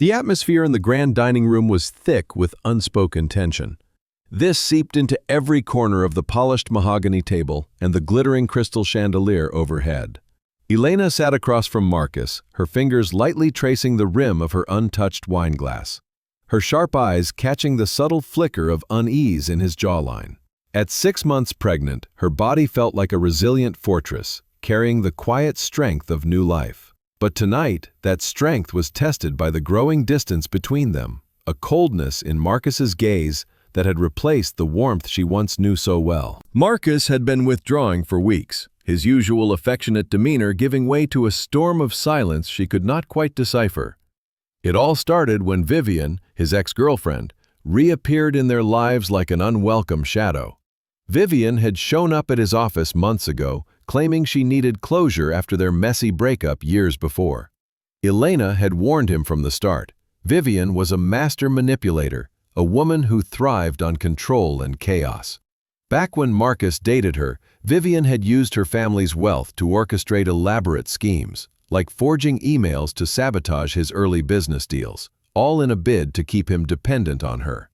The atmosphere in the grand dining room was thick with unspoken tension. This seeped into every corner of the polished mahogany table and the glittering crystal chandelier overhead. Elena sat across from Marcus, her fingers lightly tracing the rim of her untouched wineglass, her sharp eyes catching the subtle flicker of unease in his jawline. At 6 months pregnant, her body felt like a resilient fortress, carrying the quiet strength of new life. But tonight, that strength was tested by the growing distance between them, a coldness in Marcus's gaze that had replaced the warmth she once knew so well. Marcus had been withdrawing for weeks, his usual affectionate demeanor giving way to a storm of silence she could not quite decipher. It all started when Vivian, his ex-girlfriend, reappeared in their lives like an unwelcome shadow. Vivian had shown up at his office months ago, claiming she needed closure after their messy breakup years before. Elena had warned him from the start. Vivian was a master manipulator, a woman who thrived on control and chaos. Back when Marcus dated her, Vivian had used her family's wealth to orchestrate elaborate schemes, like forging emails to sabotage his early business deals, all in a bid to keep him dependent on her.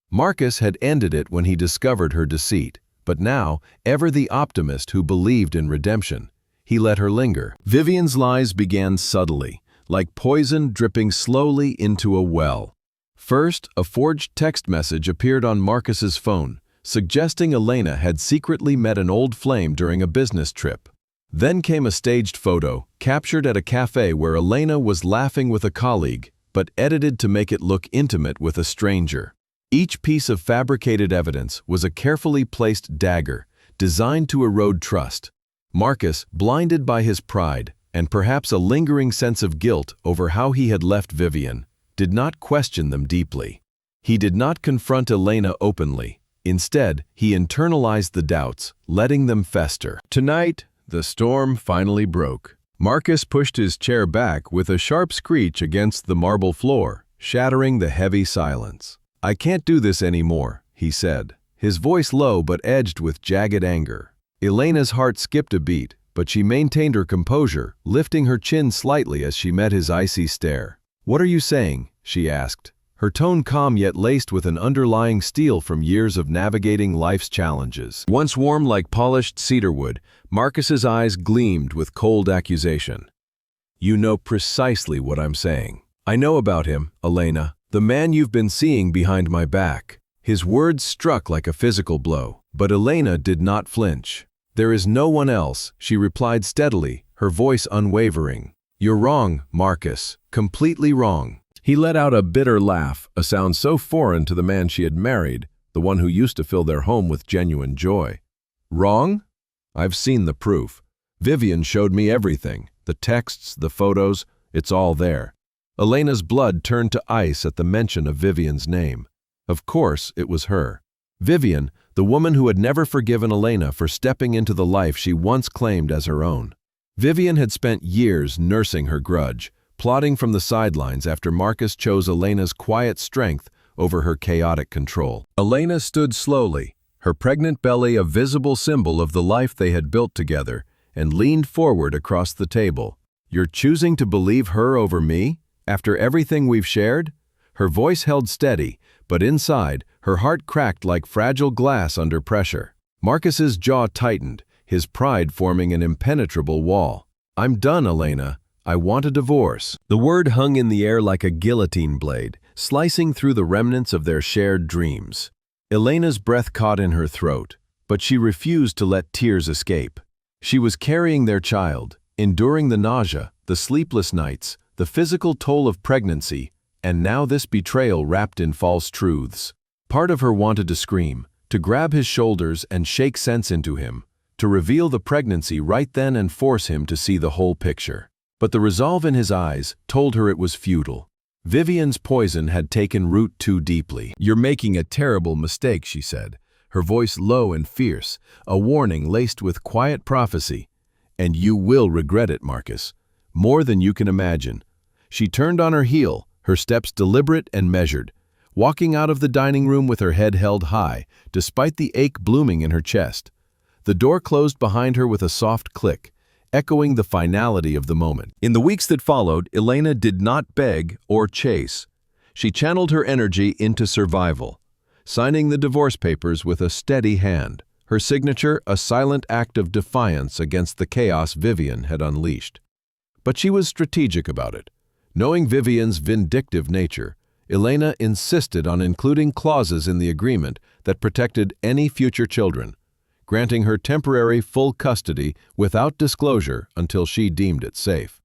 Marcus had ended it when he discovered her deceit, but now, ever the optimist who believed in redemption, he let her linger. Vivian's lies began subtly, like poison dripping slowly into a well. First, a forged text message appeared on Marcus's phone, suggesting Elena had secretly met an old flame during a business trip. Then came a staged photo, captured at a cafe where Elena was laughing with a colleague, but edited to make it look intimate with a stranger. Each piece of fabricated evidence was a carefully placed dagger, designed to erode trust. Marcus, blinded by his pride, and perhaps a lingering sense of guilt over how he had left Vivian, did not question them deeply. He did not confront Elena openly. Instead, he internalized the doubts, letting them fester. Tonight, the storm finally broke. Marcus pushed his chair back with a sharp screech against the marble floor, shattering the heavy silence. "I can't do this anymore," he said, his voice low but edged with jagged anger. Elena's heart skipped a beat, but she maintained her composure, lifting her chin slightly as she met his icy stare. "What are you saying?" she asked, her tone calm yet laced with an underlying steel from years of navigating life's challenges. Once warm like polished cedarwood, Marcus's eyes gleamed with cold accusation. "You know precisely what I'm saying. I know about him, Elena. The man you've been seeing behind my back." His words struck like a physical blow, but Elena did not flinch. "There is no one else," she replied steadily, her voice unwavering. "You're wrong, Marcus, completely wrong." He let out a bitter laugh, a sound so foreign to the man she had married, the one who used to fill their home with genuine joy. "Wrong? I've seen the proof. Vivian showed me everything, the texts, the photos, it's all there." Elena's blood turned to ice at the mention of Vivian's name. Of course, it was her. Vivian, the woman who had never forgiven Elena for stepping into the life she once claimed as her own. Vivian had spent years nursing her grudge, plotting from the sidelines after Marcus chose Elena's quiet strength over her chaotic control. Elena stood slowly, her pregnant belly a visible symbol of the life they had built together, and leaned forward across the table. "You're choosing to believe her over me? After everything we've shared?" Her voice held steady, but inside, her heart cracked like fragile glass under pressure. Marcus's jaw tightened, his pride forming an impenetrable wall. "I'm done, Elena. I want a divorce." The word hung in the air like a guillotine blade, slicing through the remnants of their shared dreams. Elena's breath caught in her throat, but she refused to let tears escape. She was carrying their child, enduring the nausea, the sleepless nights, the physical toll of pregnancy, and now this betrayal wrapped in false truths. Part of her wanted to scream, to grab his shoulders and shake sense into him, to reveal the pregnancy right then and force him to see the whole picture. But the resolve in his eyes told her it was futile. Vivian's poison had taken root too deeply. "You're making a terrible mistake," she said, her voice low and fierce, a warning laced with quiet prophecy. "And you will regret it, Marcus, more than you can imagine." She turned on her heel, her steps deliberate and measured, walking out of the dining room with her head held high, despite the ache blooming in her chest. The door closed behind her with a soft click, echoing the finality of the moment. In the weeks that followed, Elena did not beg or chase. She channeled her energy into survival, signing the divorce papers with a steady hand, her signature a silent act of defiance against the chaos Vivian had unleashed. But she was strategic about it. Knowing Vivian's vindictive nature, Elena insisted on including clauses in the agreement that protected any future children, granting her temporary full custody without disclosure until she deemed it safe.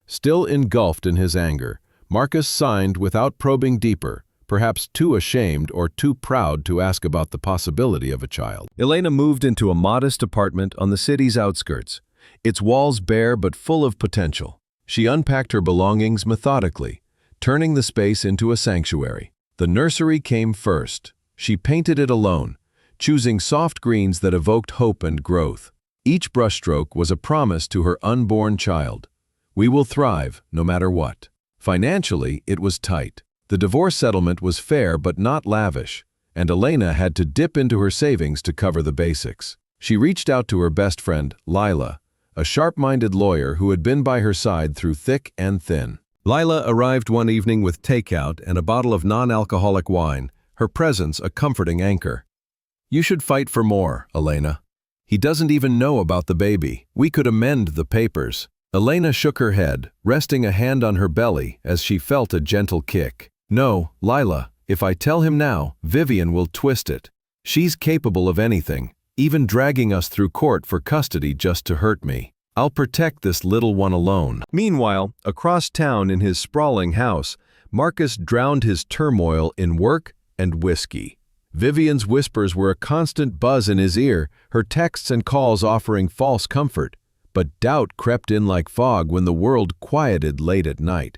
Still engulfed in his anger, Marcus signed without probing deeper, perhaps too ashamed or too proud to ask about the possibility of a child. Elena moved into a modest apartment on the city's outskirts, its walls bare but full of potential. She unpacked her belongings methodically, turning the space into a sanctuary. The nursery came first. She painted it alone, choosing soft greens that evoked hope and growth. Each brushstroke was a promise to her unborn child. We will thrive, no matter what. Financially, it was tight. The divorce settlement was fair but not lavish, and Elena had to dip into her savings to cover the basics. She reached out to her best friend, Lila, a sharp-minded lawyer who had been by her side through thick and thin. Lila arrived one evening with takeout and a bottle of non-alcoholic wine, her presence a comforting anchor. "You should fight for more, Elena. He doesn't even know about the baby. We could amend the papers." Elena shook her head, resting a hand on her belly as she felt a gentle kick. "No, Lila, if I tell him now, Vivian will twist it. She's capable of anything, even dragging us through court for custody just to hurt me. I'll protect this little one alone." Meanwhile, across town in his sprawling house, Marcus drowned his turmoil in work and whiskey. Vivian's whispers were a constant buzz in his ear, her texts and calls offering false comfort. But doubt crept in like fog when the world quieted late at night.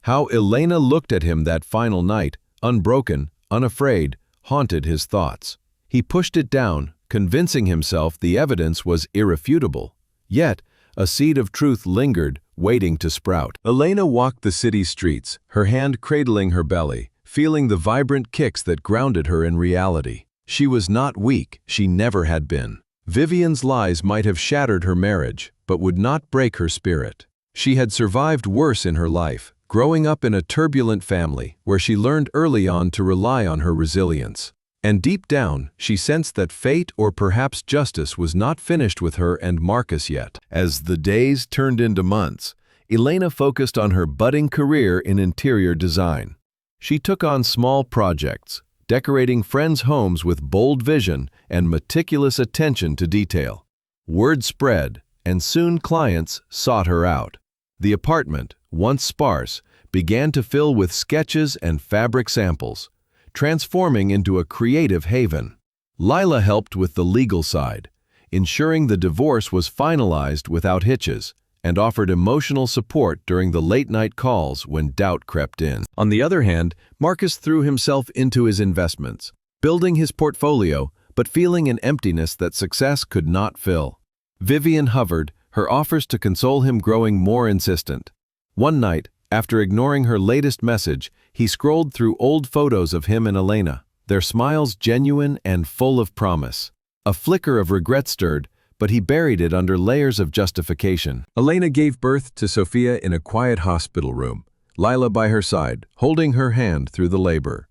How Elena looked at him that final night, unbroken, unafraid, haunted his thoughts. He pushed it down, convincing himself the evidence was irrefutable. Yet, a seed of truth lingered, waiting to sprout. Elena walked the city streets, her hand cradling her belly, feeling the vibrant kicks that grounded her in reality. She was not weak, she never had been. Vivian's lies might have shattered her marriage, but would not break her spirit. She had survived worse in her life, growing up in a turbulent family where she learned early on to rely on her resilience. And deep down, she sensed that fate or perhaps justice was not finished with her and Marcus yet. As the days turned into months, Elena focused on her budding career in interior design. She took on small projects, decorating friends' homes with bold vision and meticulous attention to detail. Word spread, and soon clients sought her out. The apartment, once sparse, began to fill with sketches and fabric samples, transforming into a creative haven. Lila helped with the legal side, ensuring the divorce was finalized without hitches, and offered emotional support during the late-night calls when doubt crept in. On the other hand, Marcus threw himself into his investments, building his portfolio, but feeling an emptiness that success could not fill. Vivian hovered, her offers to console him growing more insistent. One night, after ignoring her latest message, he scrolled through old photos of him and Elena, their smiles genuine and full of promise. A flicker of regret stirred, but he buried it under layers of justification. Elena gave birth to Sophia in a quiet hospital room, Lila by her side, holding her hand through the labor.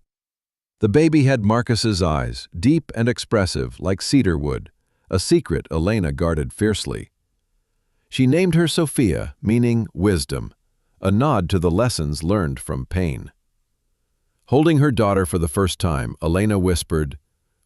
The baby had Marcus's eyes, deep and expressive like cedar wood, a secret Elena guarded fiercely. She named her Sophia, meaning wisdom, a nod to the lessons learned from pain. Holding her daughter for the first time, Elena whispered,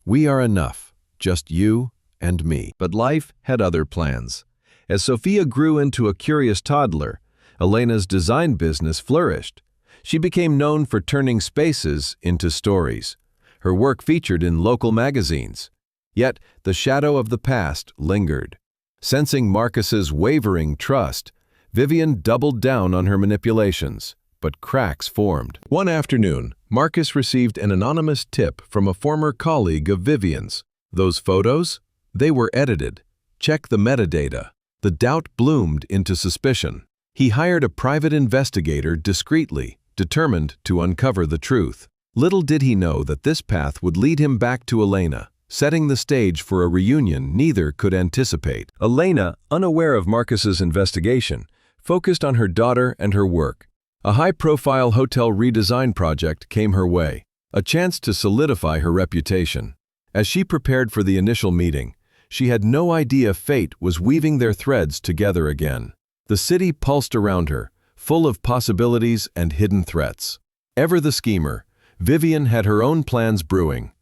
"We are enough, just you and me." But life had other plans. As Sophia grew into a curious toddler, Elena's design business flourished. She became known for turning spaces into stories. Her work featured in local magazines. Yet the shadow of the past lingered. Sensing Marcus's wavering trust, Vivian doubled down on her manipulations, but cracks formed. One afternoon, Marcus received an anonymous tip from a former colleague of Vivian's. Those photos? They were edited. Check the metadata. The doubt bloomed into suspicion. He hired a private investigator discreetly, determined to uncover the truth. Little did he know that this path would lead him back to Elena, setting the stage for a reunion neither could anticipate. Elena, unaware of Marcus's investigation, focused on her daughter and her work. A high-profile hotel redesign project came her way, a chance to solidify her reputation. As she prepared for the initial meeting, she had no idea fate was weaving their threads together again. The city pulsed around her, full of possibilities and hidden threats. Ever the schemer, Vivian had her own plans brewing,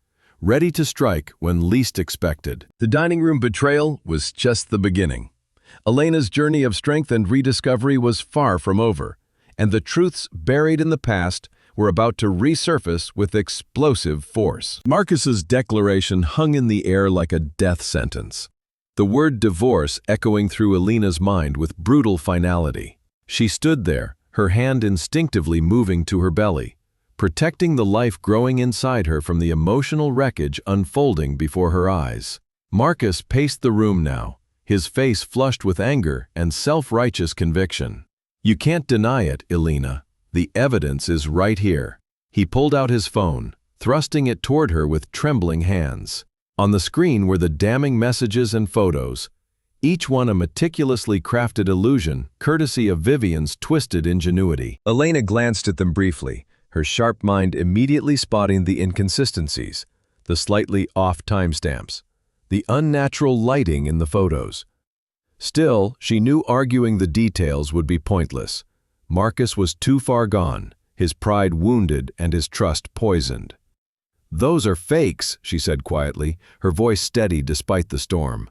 ready to strike when least expected. The dining room betrayal was just the beginning. Elena's journey of strength and rediscovery was far from over, and the truths buried in the past were about to resurface with explosive force. Marcus's declaration hung in the air like a death sentence, the word divorce echoing through Elena's mind with brutal finality. She stood there, her hand instinctively moving to her belly, protecting the life growing inside her from the emotional wreckage unfolding before her eyes. Marcus paced the room now, his face flushed with anger and self-righteous conviction. "You can't deny it, Elena. The evidence is right here." He pulled out his phone, thrusting it toward her with trembling hands. On the screen were the damning messages and photos, each one a meticulously crafted illusion, courtesy of Vivian's twisted ingenuity. Elena glanced at them briefly, her sharp mind immediately spotting the inconsistencies, the slightly off timestamps, the unnatural lighting in the photos. Still, she knew arguing the details would be pointless. Marcus was too far gone, his pride wounded and his trust poisoned. "Those are fakes," she said quietly, her voice steady despite the storm.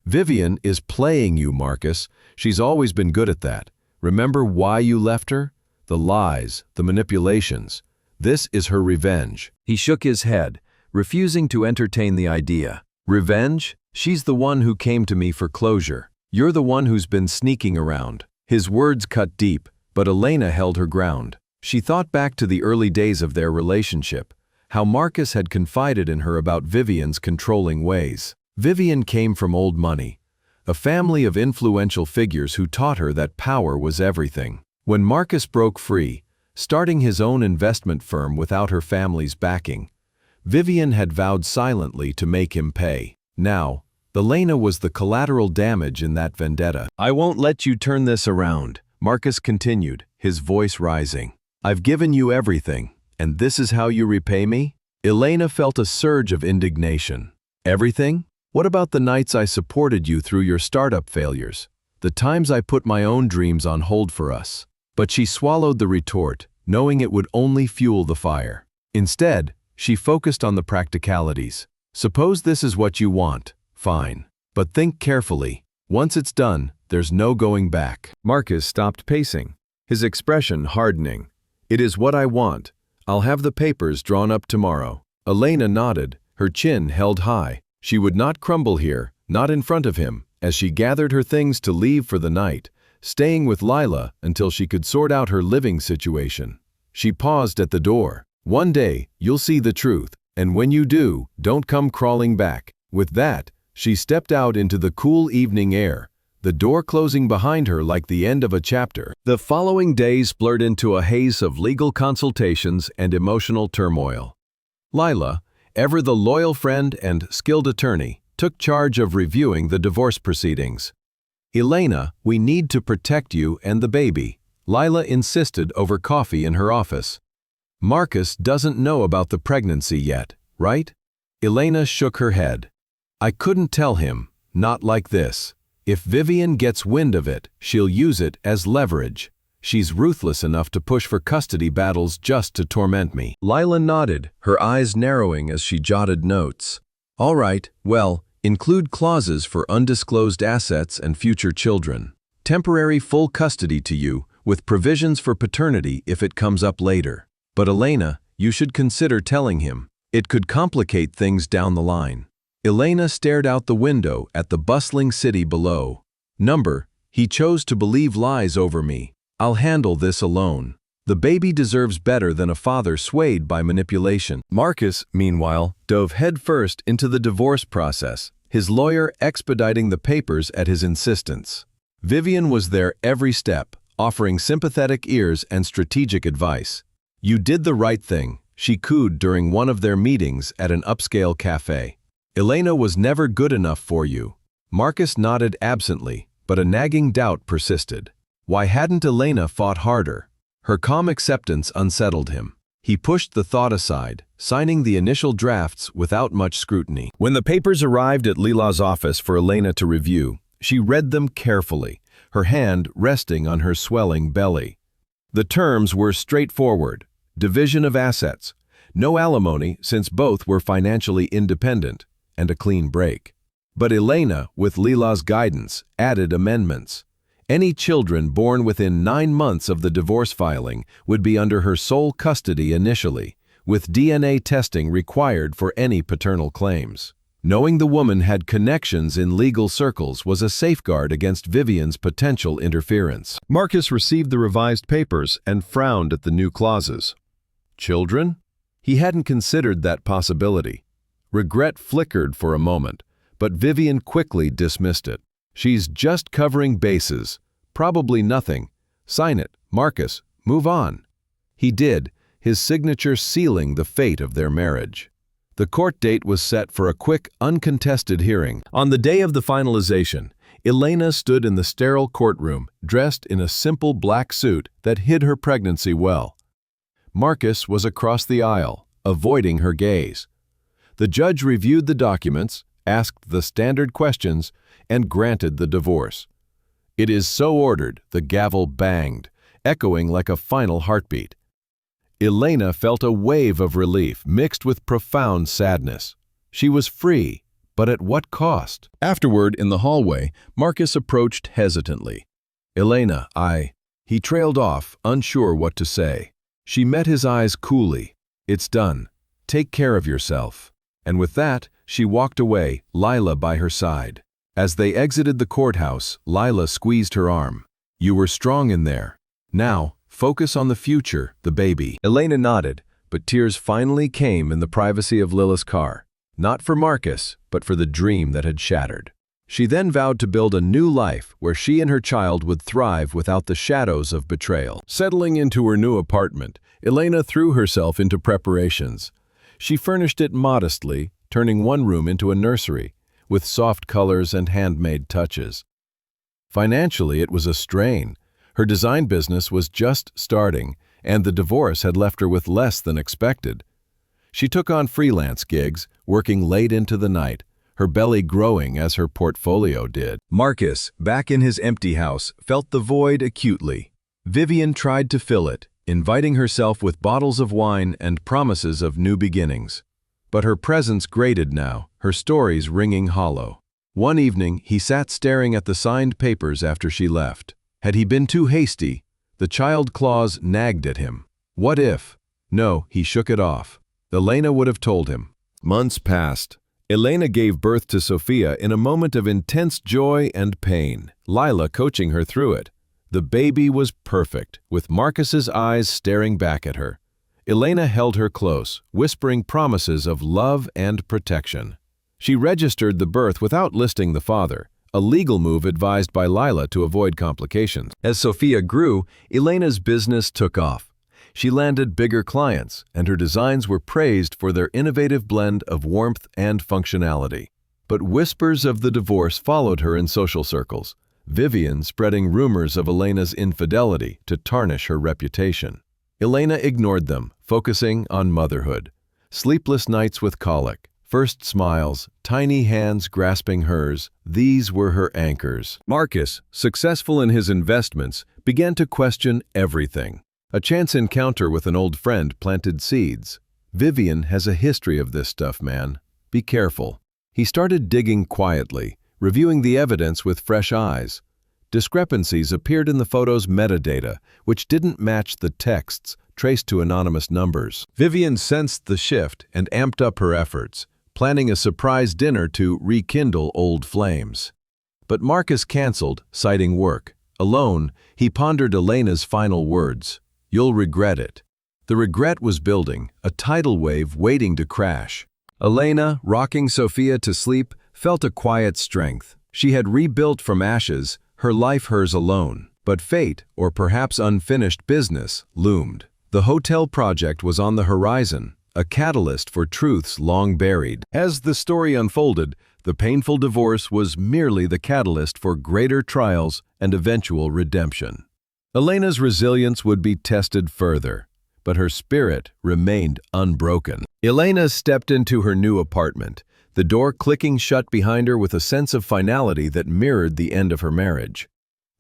"Vivian is playing you, Marcus. She's always been good at that. Remember why you left her? The lies, the manipulations. This is her revenge." He shook his head, refusing to entertain the idea. "Revenge? She's the one who came to me for closure. You're the one who's been sneaking around." His words cut deep, but Elena held her ground. She thought back to the early days of their relationship, how Marcus had confided in her about Vivian's controlling ways. Vivian came from old money, a family of influential figures who taught her that power was everything. When Marcus broke free, starting his own investment firm without her family's backing, Vivian had vowed silently to make him pay. Now, Elena was the collateral damage in that vendetta. "I won't let you turn this around," Marcus continued, his voice rising. "I've given you everything, and this is how you repay me?" Elena felt a surge of indignation. "Everything? What about the nights I supported you through your startup failures? The times I put my own dreams on hold for us?" But she swallowed the retort, knowing it would only fuel the fire. Instead, she focused on the practicalities. "Suppose this is what you want. Fine. But think carefully. Once it's done, there's no going back." Marcus stopped pacing, his expression hardening. "It is what I want. I'll have the papers drawn up tomorrow." Elena nodded, her chin held high. She would not crumble here, not in front of him, as she gathered her things to leave for the night, staying with Lila until she could sort out her living situation. She paused at the door. "One day, you'll see the truth, and when you do, don't come crawling back." With that, she stepped out into the cool evening air, the door closing behind her like the end of a chapter. The following days blurred into a haze of legal consultations and emotional turmoil. Lila, ever the loyal friend and skilled attorney, took charge of reviewing the divorce proceedings. "Elena, we need to protect you and the baby," Lila insisted over coffee in her office. "Marcus doesn't know about the pregnancy yet, right?" Elena shook her head. "I couldn't tell him, not like this. If Vivian gets wind of it, she'll use it as leverage. She's ruthless enough to push for custody battles just to torment me." Lila nodded, her eyes narrowing as she jotted notes. "All right, well, include clauses for undisclosed assets and future children. Temporary full custody to you, with provisions for paternity if it comes up later. But Elena, you should consider telling him. It could complicate things down the line." Elena stared out the window at the bustling city below. He chose to believe lies over me. I'll handle this alone. The baby deserves better than a father swayed by manipulation." Marcus, meanwhile, dove headfirst into the divorce process, his lawyer expediting the papers at his insistence. Vivian was there every step, offering sympathetic ears and strategic advice. "You did the right thing," she cooed during one of their meetings at an upscale cafe. Elena was never good enough for you. Marcus nodded absently, but a nagging doubt persisted. Why hadn't Elena fought harder? Her calm acceptance unsettled him. He pushed the thought aside, signing the initial drafts without much scrutiny. When the papers arrived at Lila's office for Elena to review, she read them carefully, her hand resting on her swelling belly. The terms were straightforward: division of assets, no alimony since both were financially independent, and a clean break. But Elena, with Lila's guidance, added amendments. Any children born within 9 months of the divorce filing would be under her sole custody initially, with DNA testing required for any paternal claims. Knowing the woman had connections in legal circles was a safeguard against Vivian's potential interference. Marcus received the revised papers and frowned at the new clauses. Children? He hadn't considered that possibility. Regret flickered for a moment, but Vivian quickly dismissed it. She's just covering bases. Probably nothing. Sign it, Marcus. Move on. He did, his signature sealing the fate of their marriage. The court date was set for a quick, uncontested hearing. On the day of the finalization, Elena stood in the sterile courtroom, dressed in a simple black suit that hid her pregnancy well. Marcus was across the aisle, avoiding her gaze. The judge reviewed the documents, asked the standard questions, and granted the divorce. "It is so ordered," the gavel banged, echoing like a final heartbeat. Elena felt a wave of relief mixed with profound sadness. She was free, but at what cost? Afterward, in the hallway, Marcus approached hesitantly. "Elena, He trailed off, unsure what to say. She met his eyes coolly. "It's done. Take care of yourself." And with that, she walked away, Lila by her side. As they exited the courthouse, Lila squeezed her arm. "You were strong in there. Now, focus on the future, the baby." Elena nodded, but tears finally came in the privacy of Lila's car. Not for Marcus, but for the dream that had shattered. She then vowed to build a new life where she and her child would thrive without the shadows of betrayal. Settling into her new apartment, Elena threw herself into preparations. She furnished it modestly, turning one room into a nursery, with soft colors and handmade touches. Financially, it was a strain. Her design business was just starting, and the divorce had left her with less than expected. She took on freelance gigs, working late into the night, her belly growing as her portfolio did. Marcus, back in his empty house, felt the void acutely. Vivian tried to fill it, inviting herself with bottles of wine and promises of new beginnings. But her presence grated now, her stories ringing hollow. One evening, he sat staring at the signed papers after she left. Had he been too hasty? The child clause nagged at him. What if? No, he shook it off. Elena would have told him. Months passed. Elena gave birth to Sophia in a moment of intense joy and pain, Lila coaching her through it. The baby was perfect, with Marcus's eyes staring back at her. Elena held her close, whispering promises of love and protection. She registered the birth without listing the father, a legal move advised by Lila to avoid complications. As Sophia grew, Elena's business took off. She landed bigger clients, and her designs were praised for their innovative blend of warmth and functionality. But whispers of the divorce followed her in social circles, Vivian spreading rumors of Elena's infidelity to tarnish her reputation. Elena ignored them, focusing on motherhood. Sleepless nights with colic, first smiles, tiny hands grasping hers, these were her anchors. Marcus, successful in his investments, began to question everything. A chance encounter with an old friend planted seeds. Vivian has a history of this stuff, man. Be careful. He started digging quietly, reviewing the evidence with fresh eyes. Discrepancies appeared in the photo's metadata, which didn't match the texts traced to anonymous numbers. Vivian sensed the shift and amped up her efforts, planning a surprise dinner to rekindle old flames. But Marcus canceled, citing work. Alone, he pondered Elena's final words. "You'll regret it." The regret was building, a tidal wave waiting to crash. Elena, rocking Sophia to sleep, felt a quiet strength. She had rebuilt from ashes, her life hers alone. But fate, or perhaps unfinished business, loomed. The hotel project was on the horizon, a catalyst for truths long buried. As the story unfolded, the painful divorce was merely the catalyst for greater trials and eventual redemption. Elena's resilience would be tested further, but her spirit remained unbroken. Elena stepped into her new apartment, the door clicking shut behind her with a sense of finality that mirrored the end of her marriage.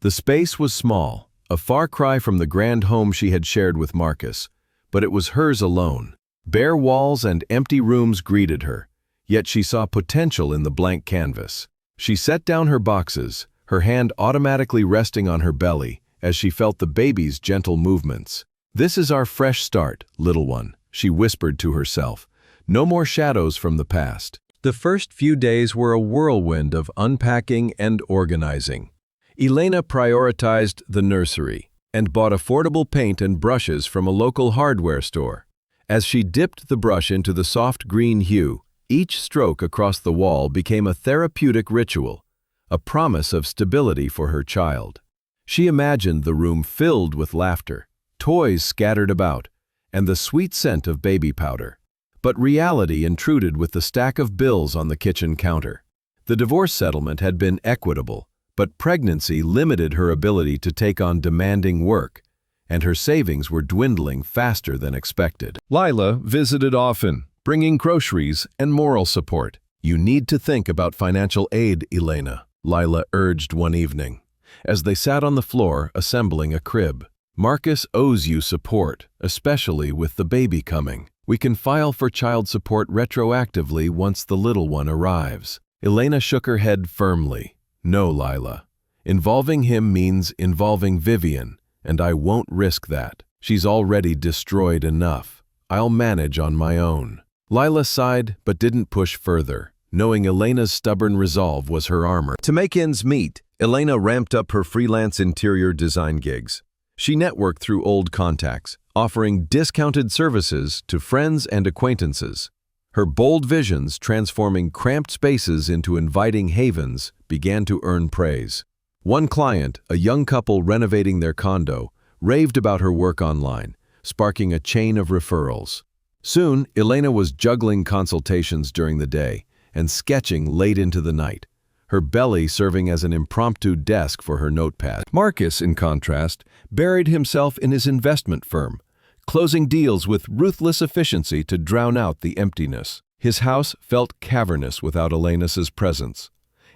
The space was small, a far cry from the grand home she had shared with Marcus, but it was hers alone. Bare walls and empty rooms greeted her, yet she saw potential in the blank canvas. She set down her boxes, her hand automatically resting on her belly as she felt the baby's gentle movements. "This is our fresh start, little one," she whispered to herself. "No more shadows from the past." The first few days were a whirlwind of unpacking and organizing. Elena prioritized the nursery and bought affordable paint and brushes from a local hardware store. As she dipped the brush into the soft green hue, each stroke across the wall became a therapeutic ritual, a promise of stability for her child. She imagined the room filled with laughter, toys scattered about, and the sweet scent of baby powder. But reality intruded with the stack of bills on the kitchen counter. The divorce settlement had been equitable, but pregnancy limited her ability to take on demanding work, and her savings were dwindling faster than expected. Lila visited often, bringing groceries and moral support. "You need to think about financial aid, Elena," Lila urged one evening, as they sat on the floor assembling a crib. "Marcus owes you support, especially with the baby coming. We can file for child support retroactively once the little one arrives." Elena shook her head firmly. "No, Lila. Involving him means involving Vivian, and I won't risk that. She's already destroyed enough. I'll manage on my own." Lila sighed but didn't push further, knowing Elena's stubborn resolve was her armor. To make ends meet, Elena ramped up her freelance interior design gigs. She networked through old contacts, offering discounted services to friends and acquaintances. Her bold visions, transforming cramped spaces into inviting havens, began to earn praise. One client, a young couple renovating their condo, raved about her work online, sparking a chain of referrals. Soon, Elena was juggling consultations during the day and sketching late into the night, her belly serving as an impromptu desk for her notepad. Marcus, in contrast, buried himself in his investment firm, closing deals with ruthless efficiency to drown out the emptiness. His house felt cavernous without Elena's presence,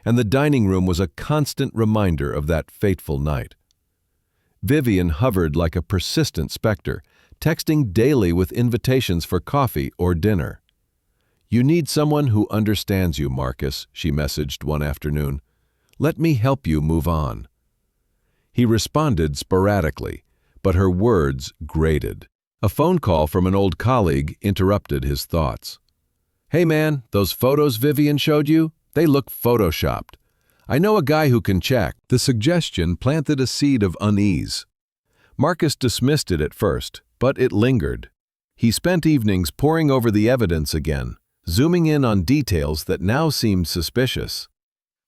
and the dining room was a constant reminder of that fateful night. Vivian hovered like a persistent specter, texting daily with invitations for coffee or dinner. "You need someone who understands you, Marcus," she messaged one afternoon. "Let me help you move on." He responded sporadically, but her words grated. A phone call from an old colleague interrupted his thoughts. "Hey man, those photos Vivian showed you? They look photoshopped. I know a guy who can check." The suggestion planted a seed of unease. Marcus dismissed it at first, but it lingered. He spent evenings poring over the evidence again, zooming in on details that now seemed suspicious.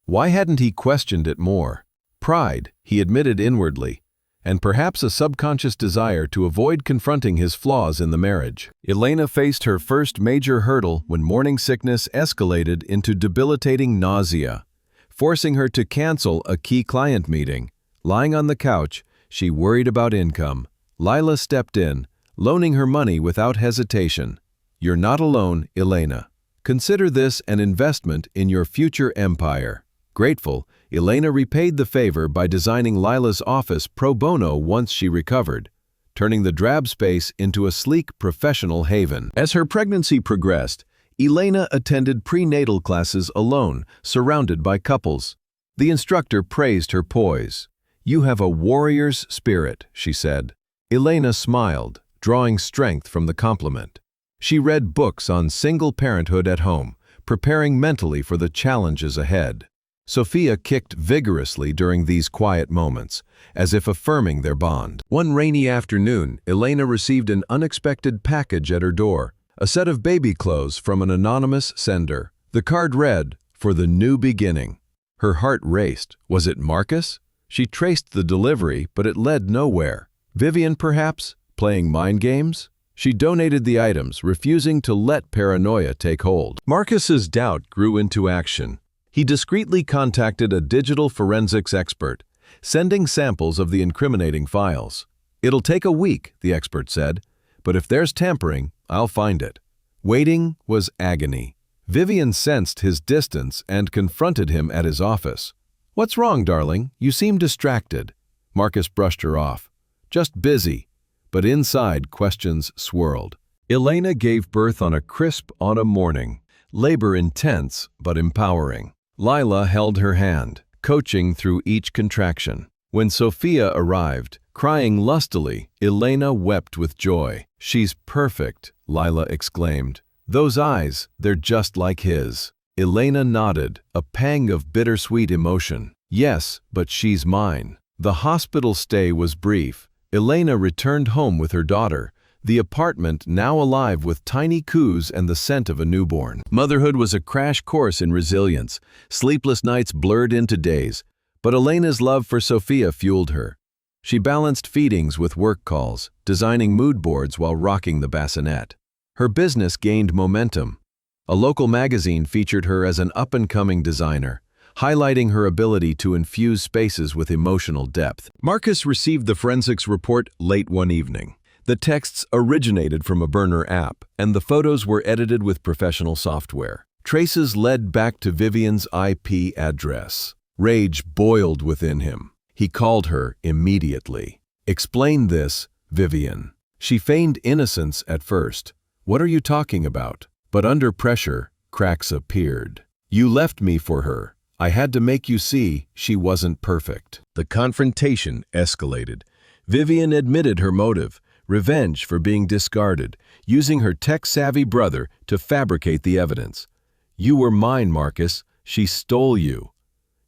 Why hadn't he questioned it more? Pride, he admitted inwardly, and perhaps a subconscious desire to avoid confronting his flaws in the marriage. Elena faced her first major hurdle when morning sickness escalated into debilitating nausea, forcing her to cancel a key client meeting. Lying on the couch, she worried about income. Lila stepped in, loaning her money without hesitation. "You're not alone, Elena. Consider this an investment in your future empire." Grateful, Elena repaid the favor by designing Lila's office pro bono once she recovered, turning the drab space into a sleek professional haven. As her pregnancy progressed, Elena attended prenatal classes alone, surrounded by couples. The instructor praised her poise. "You have a warrior's spirit," she said. Elena smiled, drawing strength from the compliment. She read books on single parenthood at home, preparing mentally for the challenges ahead. Sophia kicked vigorously during these quiet moments, as if affirming their bond. One rainy afternoon, Elena received an unexpected package at her door, a set of baby clothes from an anonymous sender. The card read, "For the new beginning." Her heart raced. Was it Marcus? She traced the delivery, but it led nowhere. Vivian, perhaps? Playing mind games? She donated the items, refusing to let paranoia take hold. Marcus's doubt grew into action. He discreetly contacted a digital forensics expert, sending samples of the incriminating files. "It'll take a week," the expert said, "but if there's tampering, I'll find it." Waiting was agony. Vivian sensed his distance and confronted him at his office. "What's wrong, darling? You seem distracted." Marcus brushed her off. "Just busy." But inside, questions swirled. Elena gave birth on a crisp autumn morning, labor intense but empowering. Lila held her hand, coaching through each contraction. When Sophia arrived, crying lustily, Elena wept with joy. "She's perfect," Lila exclaimed. "Those eyes, they're just like his." Elena nodded, a pang of bittersweet emotion. "Yes, but she's mine." The hospital stay was brief. Elena returned home with her daughter, the apartment now alive with tiny coos and the scent of a newborn. Motherhood was a crash course in resilience. Sleepless nights blurred into days, but Elena's love for Sophia fueled her. She balanced feedings with work calls, designing mood boards while rocking the bassinet. Her business gained momentum. A local magazine featured her as an up-and-coming designer, highlighting her ability to infuse spaces with emotional depth. Marcus received the forensics report late one evening. The texts originated from a burner app, and the photos were edited with professional software. Traces led back to Vivian's IP address. Rage boiled within him. He called her immediately. "Explain this, Vivian." She feigned innocence at first. "What are you talking about?" But under pressure, cracks appeared. "You left me for her. I had to make you see she wasn't perfect." The confrontation escalated. Vivian admitted her motive, revenge for being discarded, using her tech-savvy brother to fabricate the evidence. "You were mine, Marcus. She stole you."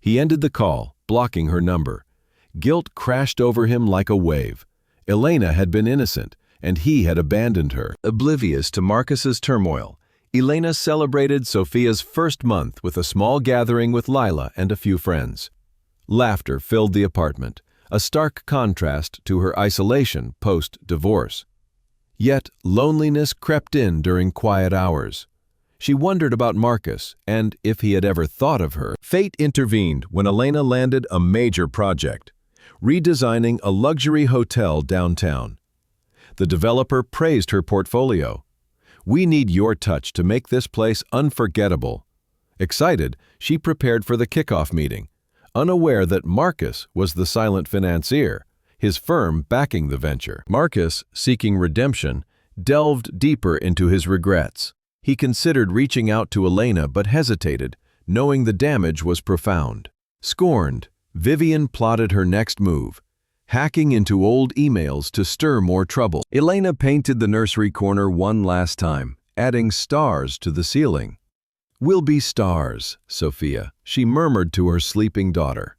He ended the call, blocking her number. Guilt crashed over him like a wave. Elena had been innocent, and he had abandoned her. Oblivious to Marcus's turmoil, Elena celebrated Sophia's first month with a small gathering with Lila and a few friends. Laughter filled the apartment, a stark contrast to her isolation post-divorce. Yet loneliness crept in during quiet hours. She wondered about Marcus and if he had ever thought of her. Fate intervened when Elena landed a major project, redesigning a luxury hotel downtown. The developer praised her portfolio. "We need your touch to make this place unforgettable." Excited, she prepared for the kickoff meeting, unaware that Marcus was the silent financier, his firm backing the venture. Marcus, seeking redemption, delved deeper into his regrets. He considered reaching out to Elena but hesitated, knowing the damage was profound. Scorned, Vivian plotted her next move, hacking into old emails to stir more trouble. Elena painted the nursery corner one last time, adding stars to the ceiling. "We'll be stars, Sophia," she murmured to her sleeping daughter.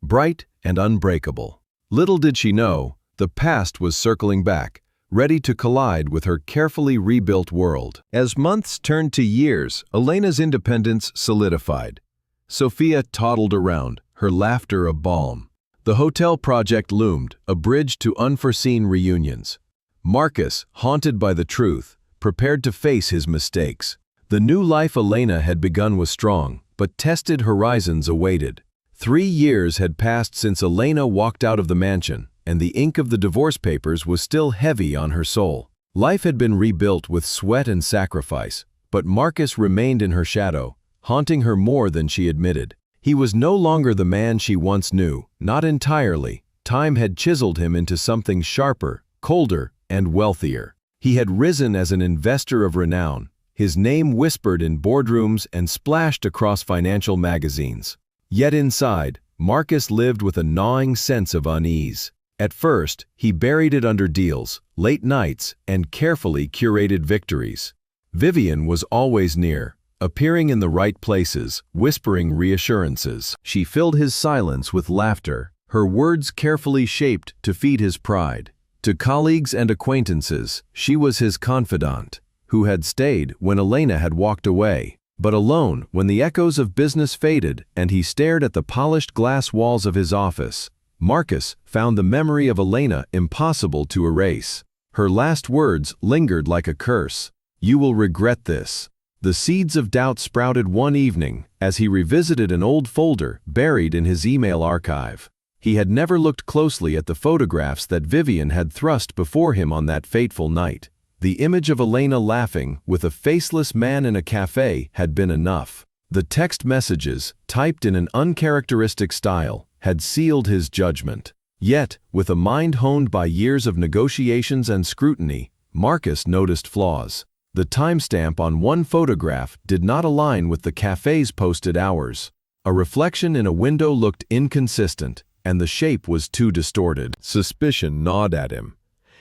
Bright and unbreakable. Little did she know, the past was circling back, ready to collide with her carefully rebuilt world. As months turned to years, Elena's independence solidified. Sophia toddled around, her laughter a balm. The hotel project loomed, a bridge to unforeseen reunions. Marcus, haunted by the truth, prepared to face his mistakes. The new life Elena had begun was strong, but tested horizons awaited. 3 years had passed since Elena walked out of the mansion, and the ink of the divorce papers was still heavy on her soul. Life had been rebuilt with sweat and sacrifice, but Marcus remained in her shadow, haunting her more than she admitted. He was no longer the man she once knew, not entirely. Time had chiseled him into something sharper, colder, and wealthier. He had risen as an investor of renown, his name whispered in boardrooms and splashed across financial magazines. Yet inside, Marcus lived with a gnawing sense of unease. At first, he buried it under deals, late nights, and carefully curated victories. Vivian was always near, appearing in the right places, whispering reassurances. She filled his silence with laughter, her words carefully shaped to feed his pride. To colleagues and acquaintances, she was his confidant, who had stayed when Elena had walked away, but alone when the echoes of business faded and he stared at the polished glass walls of his office. Marcus found the memory of Elena impossible to erase. Her last words lingered like a curse. "You will regret this." The seeds of doubt sprouted one evening as he revisited an old folder buried in his email archive. He had never looked closely at the photographs that Vivian had thrust before him on that fateful night. The image of Elena laughing with a faceless man in a cafe had been enough. The text messages, typed in an uncharacteristic style, had sealed his judgment. Yet, with a mind honed by years of negotiations and scrutiny, Marcus noticed flaws. The timestamp on one photograph did not align with the cafe's posted hours. A reflection in a window looked inconsistent, and the shape was too distorted. Suspicion gnawed at him.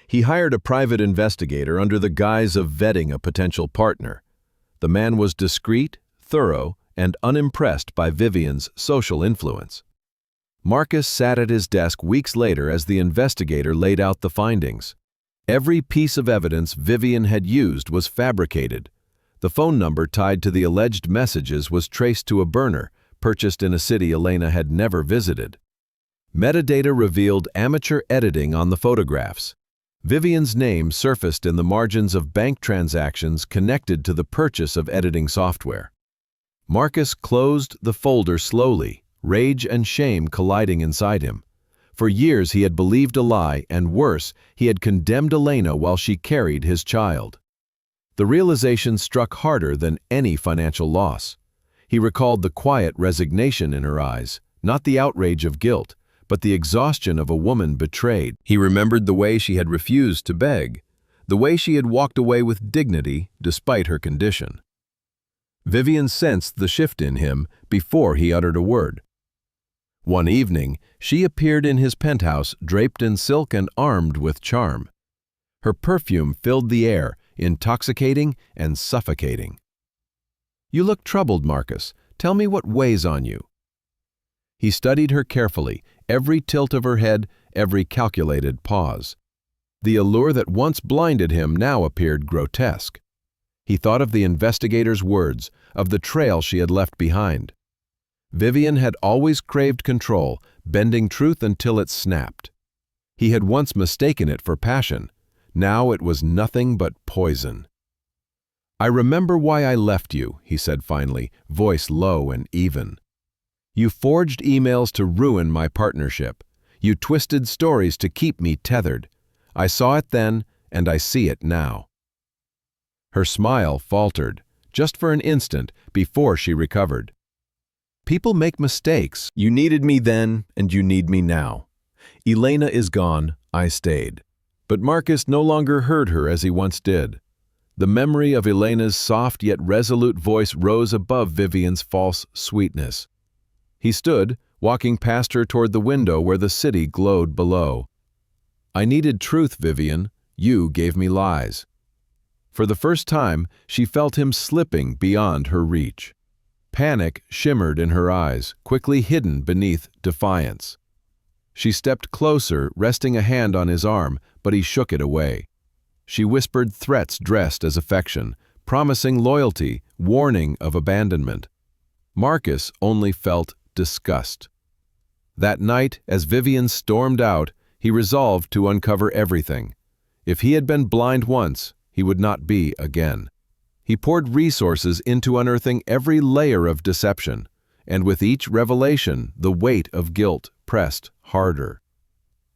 He hired a private investigator under the guise of vetting a potential partner. The man was discreet, thorough, and unimpressed by Vivian's social influence. Marcus sat at his desk weeks later as the investigator laid out the findings. Every piece of evidence Vivian had used was fabricated. The phone number tied to the alleged messages was traced to a burner purchased in a city Elena had never visited. Metadata revealed amateur editing on the photographs. Vivian's name surfaced in the margins of bank transactions connected to the purchase of editing software. Marcus closed the folder slowly, rage and shame colliding inside him. For years he had believed a lie, and worse, he had condemned Elena while she carried his child. The realization struck harder than any financial loss. He recalled the quiet resignation in her eyes, not the outrage of guilt, but the exhaustion of a woman betrayed. He remembered the way she had refused to beg, the way she had walked away with dignity despite her condition. Vivian sensed the shift in him before he uttered a word. One evening, she appeared in his penthouse draped in silk and armed with charm. Her perfume filled the air, intoxicating and suffocating. "You look troubled, Marcus. Tell me what weighs on you." He studied her carefully, every tilt of her head, every calculated pause. The allure that once blinded him now appeared grotesque. He thought of the investigator's words, of the trail she had left behind. Vivian had always craved control, bending truth until it snapped. He had once mistaken it for passion. Now it was nothing but poison. "I remember why I left you," he said finally, voice low and even. "You forged emails to ruin my partnership. You twisted stories to keep me tethered. I saw it then, and I see it now." Her smile faltered, just for an instant, before she recovered. "People make mistakes. You needed me then, and you need me now. Elena is gone, I stayed." But Marcus no longer heard her as he once did. The memory of Elena's soft yet resolute voice rose above Vivian's false sweetness. He stood, walking past her toward the window where the city glowed below. "I needed truth, Vivian. You gave me lies." For the first time, she felt him slipping beyond her reach. Panic shimmered in her eyes, quickly hidden beneath defiance. She stepped closer, resting a hand on his arm, but he shook it away. She whispered threats dressed as affection, promising loyalty, warning of abandonment. Marcus only felt disgust. That night, as Vivian stormed out, he resolved to uncover everything. If he had been blind once, he would not be again. He poured resources into unearthing every layer of deception, and with each revelation, the weight of guilt pressed harder.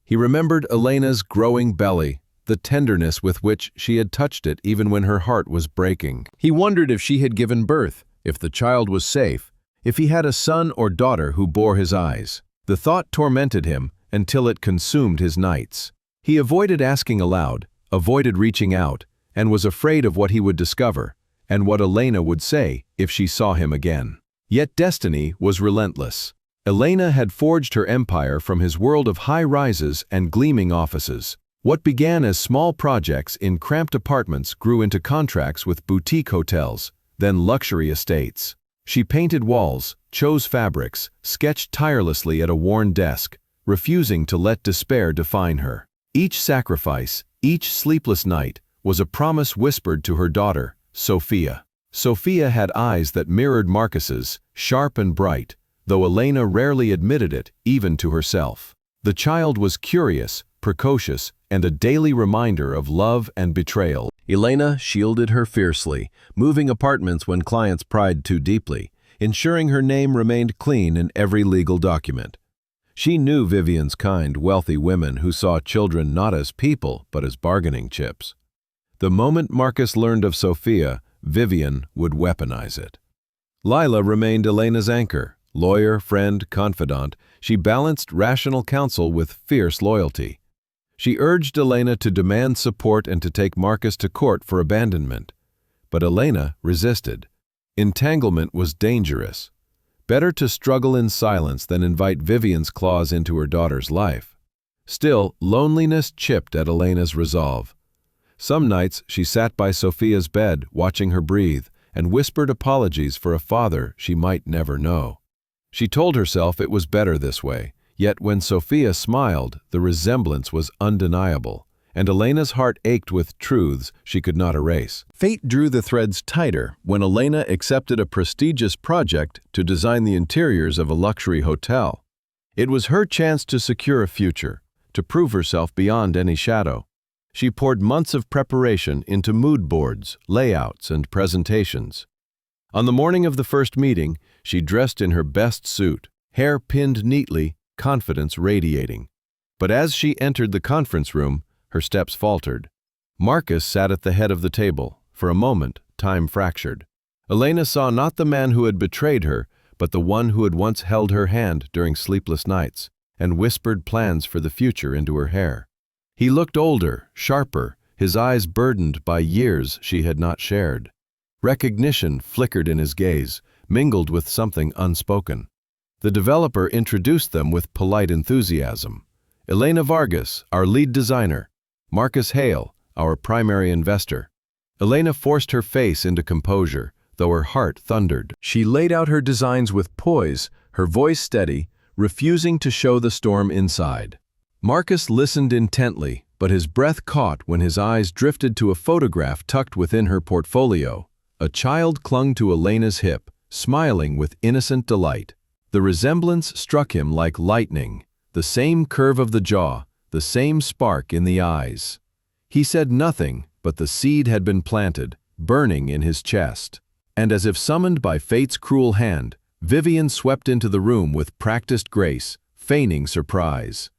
He remembered Elena's growing belly, the tenderness with which she had touched it even when her heart was breaking. He wondered if she had given birth, if the child was safe, if he had a son or daughter who bore his eyes. The thought tormented him until it consumed his nights. He avoided asking aloud, avoided reaching out, and was afraid of what he would discover, and what Elena would say if she saw him again. Yet destiny was relentless. Elena had forged her empire from his world of high rises and gleaming offices. What began as small projects in cramped apartments grew into contracts with boutique hotels, then luxury estates. She painted walls, chose fabrics, sketched tirelessly at a worn desk, refusing to let despair define her. Each sacrifice, each sleepless night, was a promise whispered to her daughter, Sophia. Sophia had eyes that mirrored Marcus's, sharp and bright, though Elena rarely admitted it, even to herself. The child was curious, precocious, and a daily reminder of love and betrayal. Elena shielded her fiercely, moving apartments when clients pried too deeply, ensuring her name remained clean in every legal document. She knew Vivian's kind, wealthy women who saw children not as people but as bargaining chips. The moment Marcus learned of Sophia, Vivian would weaponize it. Lila remained Elena's anchor. Lawyer, friend, confidant, she balanced rational counsel with fierce loyalty. She urged Elena to demand support and to take Marcus to court for abandonment. But Elena resisted. Entanglement was dangerous. Better to struggle in silence than invite Vivian's claws into her daughter's life. Still, loneliness chipped at Elena's resolve. Some nights she sat by Sophia's bed, watching her breathe, and whispered apologies for a father she might never know. She told herself it was better this way, yet when Sophia smiled, the resemblance was undeniable, and Elena's heart ached with truths she could not erase. Fate drew the threads tighter when Elena accepted a prestigious project to design the interiors of a luxury hotel. It was her chance to secure a future, to prove herself beyond any shadow. She poured months of preparation into mood boards, layouts, and presentations. On the morning of the first meeting, she dressed in her best suit, hair pinned neatly, confidence radiating. But as she entered the conference room, her steps faltered. Marcus sat at the head of the table. For a moment, time fractured. Elena saw not the man who had betrayed her, but the one who had once held her hand during sleepless nights and whispered plans for the future into her hair. He looked older, sharper, his eyes burdened by years she had not shared. Recognition flickered in his gaze, mingled with something unspoken. The developer introduced them with polite enthusiasm. Elena Vargas, our lead designer. Marcus Hale, our primary investor. Elena forced her face into composure, though her heart thundered. She laid out her designs with poise, her voice steady, refusing to show the storm inside. Marcus listened intently, but his breath caught when his eyes drifted to a photograph tucked within her portfolio. A child clung to Elena's hip, smiling with innocent delight. The resemblance struck him like lightning, the same curve of the jaw, the same spark in the eyes. He said nothing, but the seed had been planted, burning in his chest. And as if summoned by fate's cruel hand, Vivian swept into the room with practiced grace, feigning surprise.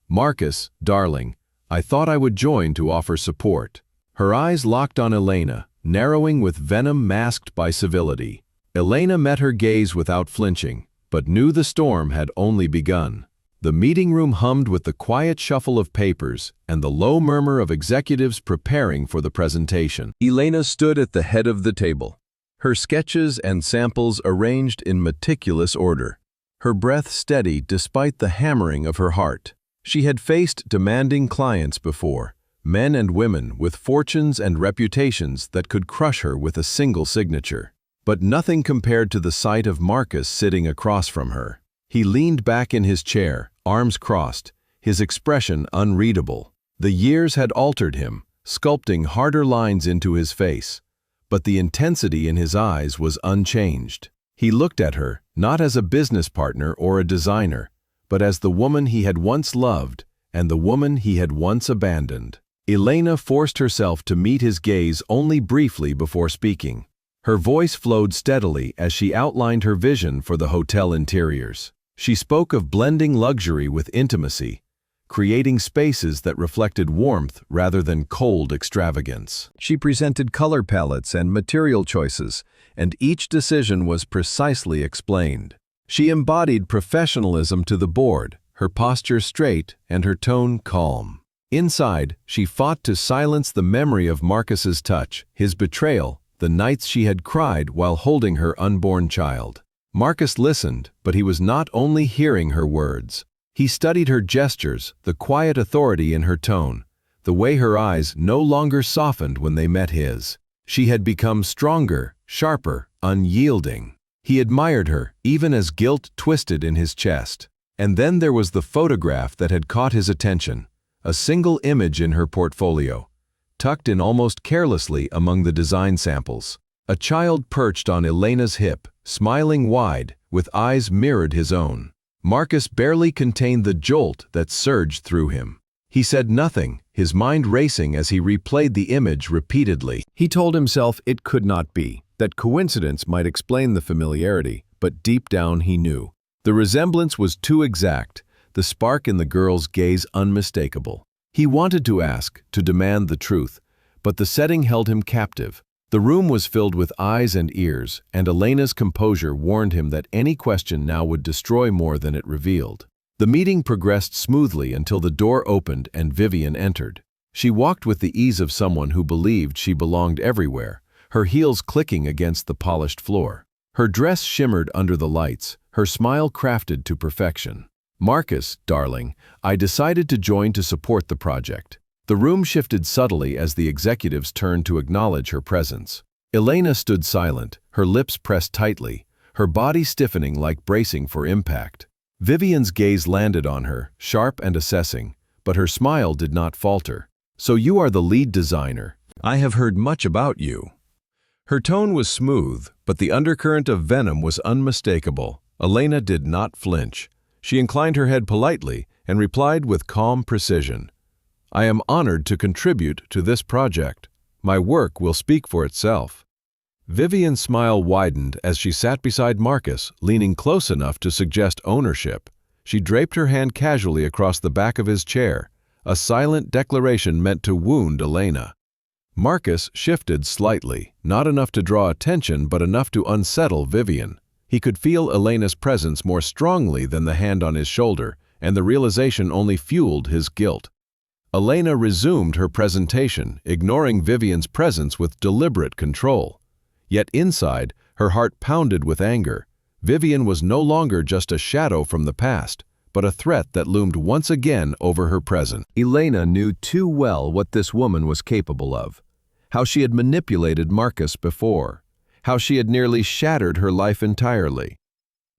"Marcus, darling, I thought I would join to offer support." Her eyes locked on Elena, narrowing with venom masked by civility. Elena met her gaze without flinching, but knew the storm had only begun. The meeting room hummed with the quiet shuffle of papers and the low murmur of executives preparing for the presentation. Elena stood at the head of the table, her sketches and samples arranged in meticulous order, her breath steady despite the hammering of her heart. She had faced demanding clients before, men and women with fortunes and reputations that could crush her with a single signature. But nothing compared to the sight of Marcus sitting across from her. He leaned back in his chair, arms crossed, his expression unreadable. The years had altered him, sculpting harder lines into his face. But the intensity in his eyes was unchanged. He looked at her, not as a business partner or a designer, but as the woman he had once loved and the woman he had once abandoned. Elena forced herself to meet his gaze only briefly before speaking. Her voice flowed steadily as she outlined her vision for the hotel interiors. She spoke of blending luxury with intimacy, creating spaces that reflected warmth rather than cold extravagance. She presented color palettes and material choices, and each decision was precisely explained. She embodied professionalism to the board, her posture straight and her tone calm. Inside, she fought to silence the memory of Marcus's touch, his betrayal, the nights she had cried while holding her unborn child. Marcus listened, but he was not only hearing her words. He studied her gestures, the quiet authority in her tone, the way her eyes no longer softened when they met his. She had become stronger, sharper, unyielding. He admired her, even as guilt twisted in his chest. And then there was the photograph that had caught his attention, a single image in her portfolio, tucked in almost carelessly among the design samples. A child perched on Elena's hip, smiling wide, with eyes mirrored his own. Marcus barely contained the jolt that surged through him. He said nothing, his mind racing as he replayed the image repeatedly. He told himself it could not be, that coincidence might explain the familiarity, but deep down he knew. The resemblance was too exact, the spark in the girl's gaze unmistakable. He wanted to ask, to demand the truth, but the setting held him captive. The room was filled with eyes and ears, and Elena's composure warned him that any question now would destroy more than it revealed. The meeting progressed smoothly until the door opened and Vivian entered. She walked with the ease of someone who believed she belonged everywhere, her heels clicking against the polished floor. Her dress shimmered under the lights, her smile crafted to perfection. "Marcus, darling, I decided to join to support the project." The room shifted subtly as the executives turned to acknowledge her presence. Elena stood silent, her lips pressed tightly, her body stiffening like bracing for impact. Vivian's gaze landed on her, sharp and assessing, but her smile did not falter. "So you are the lead designer. I have heard much about you." Her tone was smooth, but the undercurrent of venom was unmistakable. Elena did not flinch. She inclined her head politely and replied with calm precision, "I am honored to contribute to this project. My work will speak for itself." Vivian's smile widened as she sat beside Marcus, leaning close enough to suggest ownership. She draped her hand casually across the back of his chair, a silent declaration meant to wound Elena. Marcus shifted slightly, not enough to draw attention but enough to unsettle Vivian. He could feel Elena's presence more strongly than the hand on his shoulder, and the realization only fueled his guilt. Elena resumed her presentation, ignoring Vivian's presence with deliberate control. Yet inside, her heart pounded with anger. Vivian was no longer just a shadow from the past, but a threat that loomed once again over her present. Elena knew too well what this woman was capable of, how she had manipulated Marcus before, how she had nearly shattered her life entirely.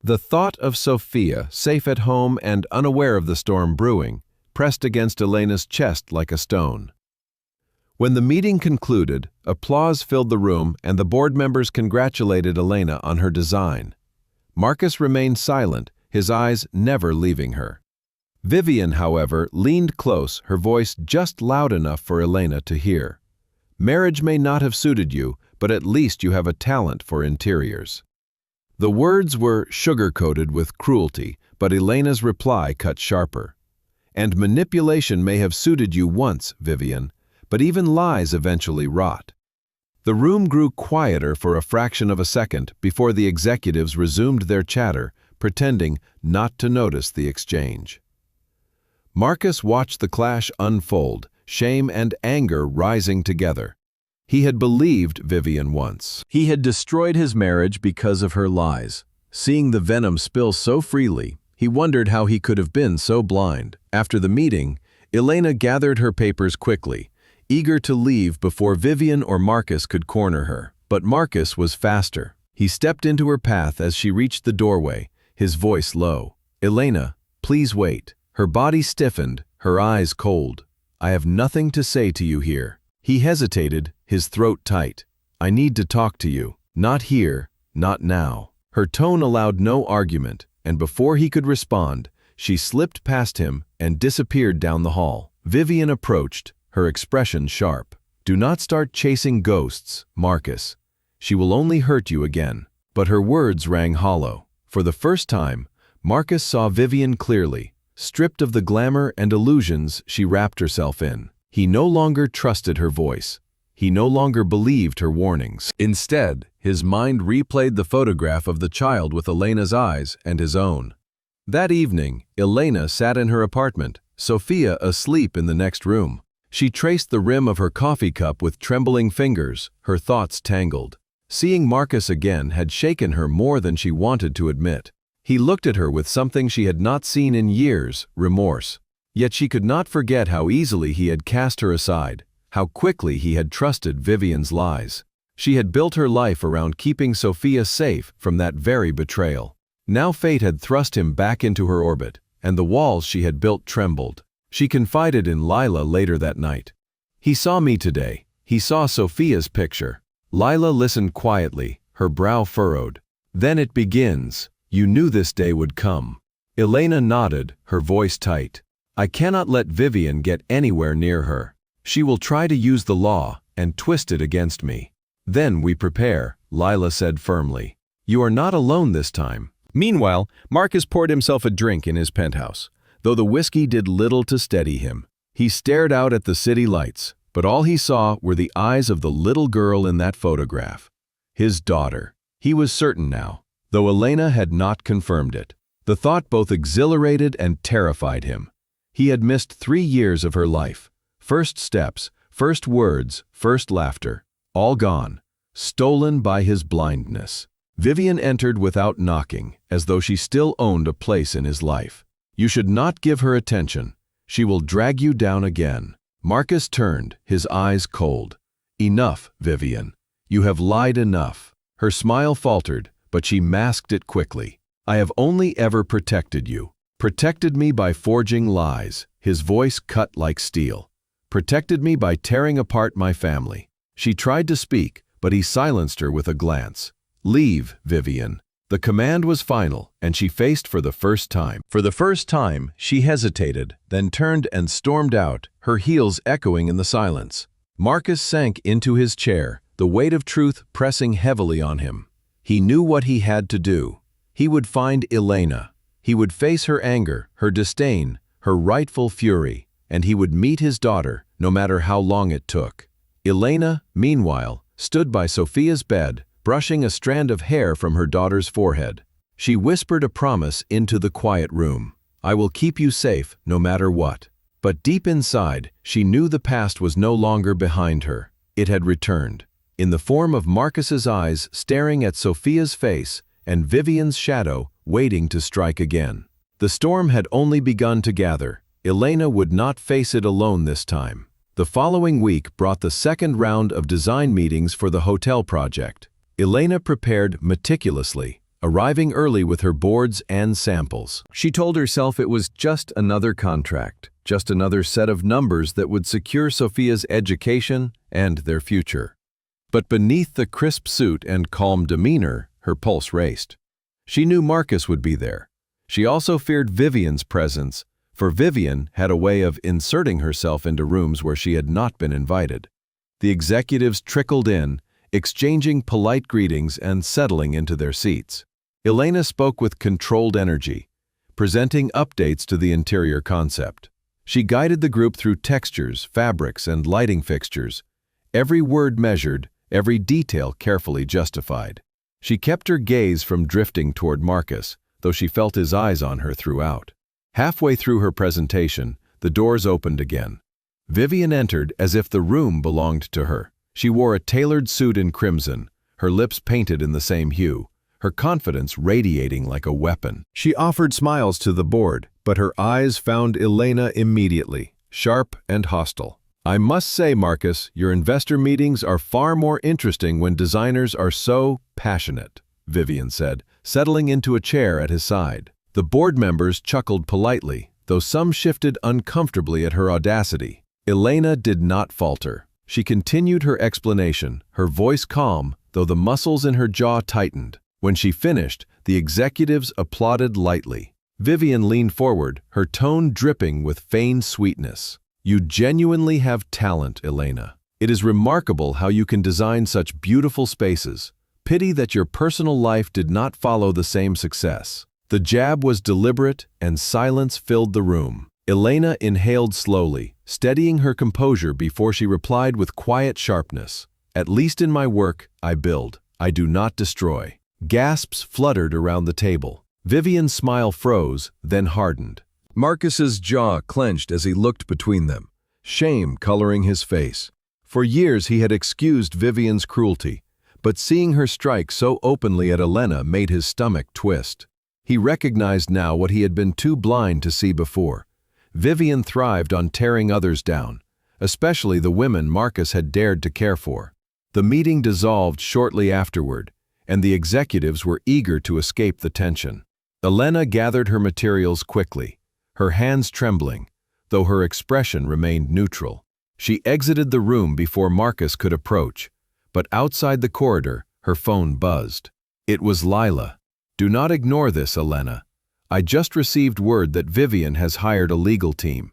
The thought of Sophia, safe at home and unaware of the storm brewing, pressed against Elena's chest like a stone. When the meeting concluded, applause filled the room and the board members congratulated Elena on her design. Marcus remained silent, his eyes never leaving her. Vivian, however, leaned close, her voice just loud enough for Elena to hear. "Marriage may not have suited you, but at least you have a talent for interiors." The words were sugar-coated with cruelty, but Elena's reply cut sharper. "And manipulation may have suited you once, Vivian, but even lies eventually rot." The room grew quieter for a fraction of a second before the executives resumed their chatter, pretending not to notice the exchange. Marcus watched the clash unfold, shame and anger rising together. He had believed Vivian once. He had destroyed his marriage because of her lies. Seeing the venom spill so freely, he wondered how he could have been so blind. After the meeting, Elena gathered her papers quickly, eager to leave before Vivian or Marcus could corner her. But Marcus was faster. He stepped into her path as she reached the doorway, his voice low. "Elena, please wait." Her body stiffened, her eyes cold. "I have nothing to say to you here." He hesitated, his throat tight. "I need to talk to you. Not here, not now." Her tone allowed no argument, and before he could respond, she slipped past him and disappeared down the hall. Vivian approached, her expression sharp. "Do not start chasing ghosts, Marcus. She will only hurt you again." But her words rang hollow. For the first time, Marcus saw Vivian clearly, stripped of the glamour and illusions she wrapped herself in. He no longer trusted her voice. He no longer believed her warnings. Instead, his mind replayed the photograph of the child with Elena's eyes and his own. That evening, Elena sat in her apartment, Sophia asleep in the next room. She traced the rim of her coffee cup with trembling fingers, her thoughts tangled. Seeing Marcus again had shaken her more than she wanted to admit. He looked at her with something she had not seen in years, remorse. Yet she could not forget how easily he had cast her aside, how quickly he had trusted Vivian's lies. She had built her life around keeping Sophia safe from that very betrayal. Now fate had thrust him back into her orbit, and the walls she had built trembled. She confided in Lila later that night. "He saw me today. He saw Sophia's picture." Lila listened quietly, her brow furrowed. "Then it begins. You knew this day would come." Elena nodded, her voice tight. I cannot let Vivian get anywhere near her. She will try to use the law and twist it against me. Then we prepare, Lila said firmly. You are not alone this time. Meanwhile, Marcus poured himself a drink in his penthouse. Though the whiskey did little to steady him, he stared out at the city lights, but all he saw were the eyes of the little girl in that photograph. His daughter. He was certain now, though Elena had not confirmed it. The thought both exhilarated and terrified him. He had missed 3 years of her life. First steps, first words, first laughter. All gone. Stolen by his blindness. Vivian entered without knocking, as though she still owned a place in his life. You should not give her attention. She will drag you down again. Marcus turned, his eyes cold. Enough, Vivian. You have lied enough. Her smile faltered, but she masked it quickly. I have only ever protected you. Protected me by forging lies. His voice cut like steel. Protected me by tearing apart my family. She tried to speak, but he silenced her with a glance. Leave, Vivian. The command was final, and she faced for the first time. For the first time, she hesitated, then turned and stormed out, her heels echoing in the silence. Marcus sank into his chair, the weight of truth pressing heavily on him. He knew what he had to do. He would find Elena. He would face her anger, her disdain, her rightful fury, and he would meet his daughter, no matter how long it took. Elena, meanwhile, stood by Sophia's bed, brushing a strand of hair from her daughter's forehead. She whispered a promise into the quiet room. I will keep you safe, no matter what. But deep inside, she knew the past was no longer behind her. It had returned, in the form of Marcus's eyes staring at Sophia's face and Vivian's shadow waiting to strike again. The storm had only begun to gather. Elena would not face it alone this time. The following week brought the second round of design meetings for the hotel project. Elena prepared meticulously, arriving early with her boards and samples. She told herself it was just another contract, just another set of numbers that would secure Sophia's education and their future. But beneath the crisp suit and calm demeanor, her pulse raced. She knew Marcus would be there. She also feared Vivian's presence, for Vivian had a way of inserting herself into rooms where she had not been invited. The executives trickled in, exchanging polite greetings and settling into their seats. Elena spoke with controlled energy, presenting updates to the interior concept. She guided the group through textures, fabrics, and lighting fixtures, every word measured, every detail carefully justified. She kept her gaze from drifting toward Marcus, though she felt his eyes on her throughout. Halfway through her presentation, the doors opened again. Vivian entered as if the room belonged to her. She wore a tailored suit in crimson, her lips painted in the same hue, her confidence radiating like a weapon. She offered smiles to the board, but her eyes found Elena immediately, sharp and hostile. I must say, Marcus, your investor meetings are far more interesting when designers are so passionate, Vivian said, settling into a chair at his side. The board members chuckled politely, though some shifted uncomfortably at her audacity. Elena did not falter. She continued her explanation, her voice calm, though the muscles in her jaw tightened. When she finished, the executives applauded lightly. Vivian leaned forward, her tone dripping with feigned sweetness. You genuinely have talent, Elena. It is remarkable how you can design such beautiful spaces. Pity that your personal life did not follow the same success. The jab was deliberate, and silence filled the room. Elena inhaled slowly, steadying her composure before she replied with quiet sharpness. At least in my work, I build. I do not destroy. Gasps fluttered around the table. Vivian's smile froze, then hardened. Marcus's jaw clenched as he looked between them, shame coloring his face. For years he had excused Vivian's cruelty, but seeing her strike so openly at Elena made his stomach twist. He recognized now what he had been too blind to see before. Vivian thrived on tearing others down, especially the women Marcus had dared to care for. The meeting dissolved shortly afterward, and the executives were eager to escape the tension. Elena gathered her materials quickly, her hands trembling, though her expression remained neutral. She exited the room before Marcus could approach, but outside the corridor, her phone buzzed. It was Lila. Do not ignore this, Elena. I just received word that Vivian has hired a legal team.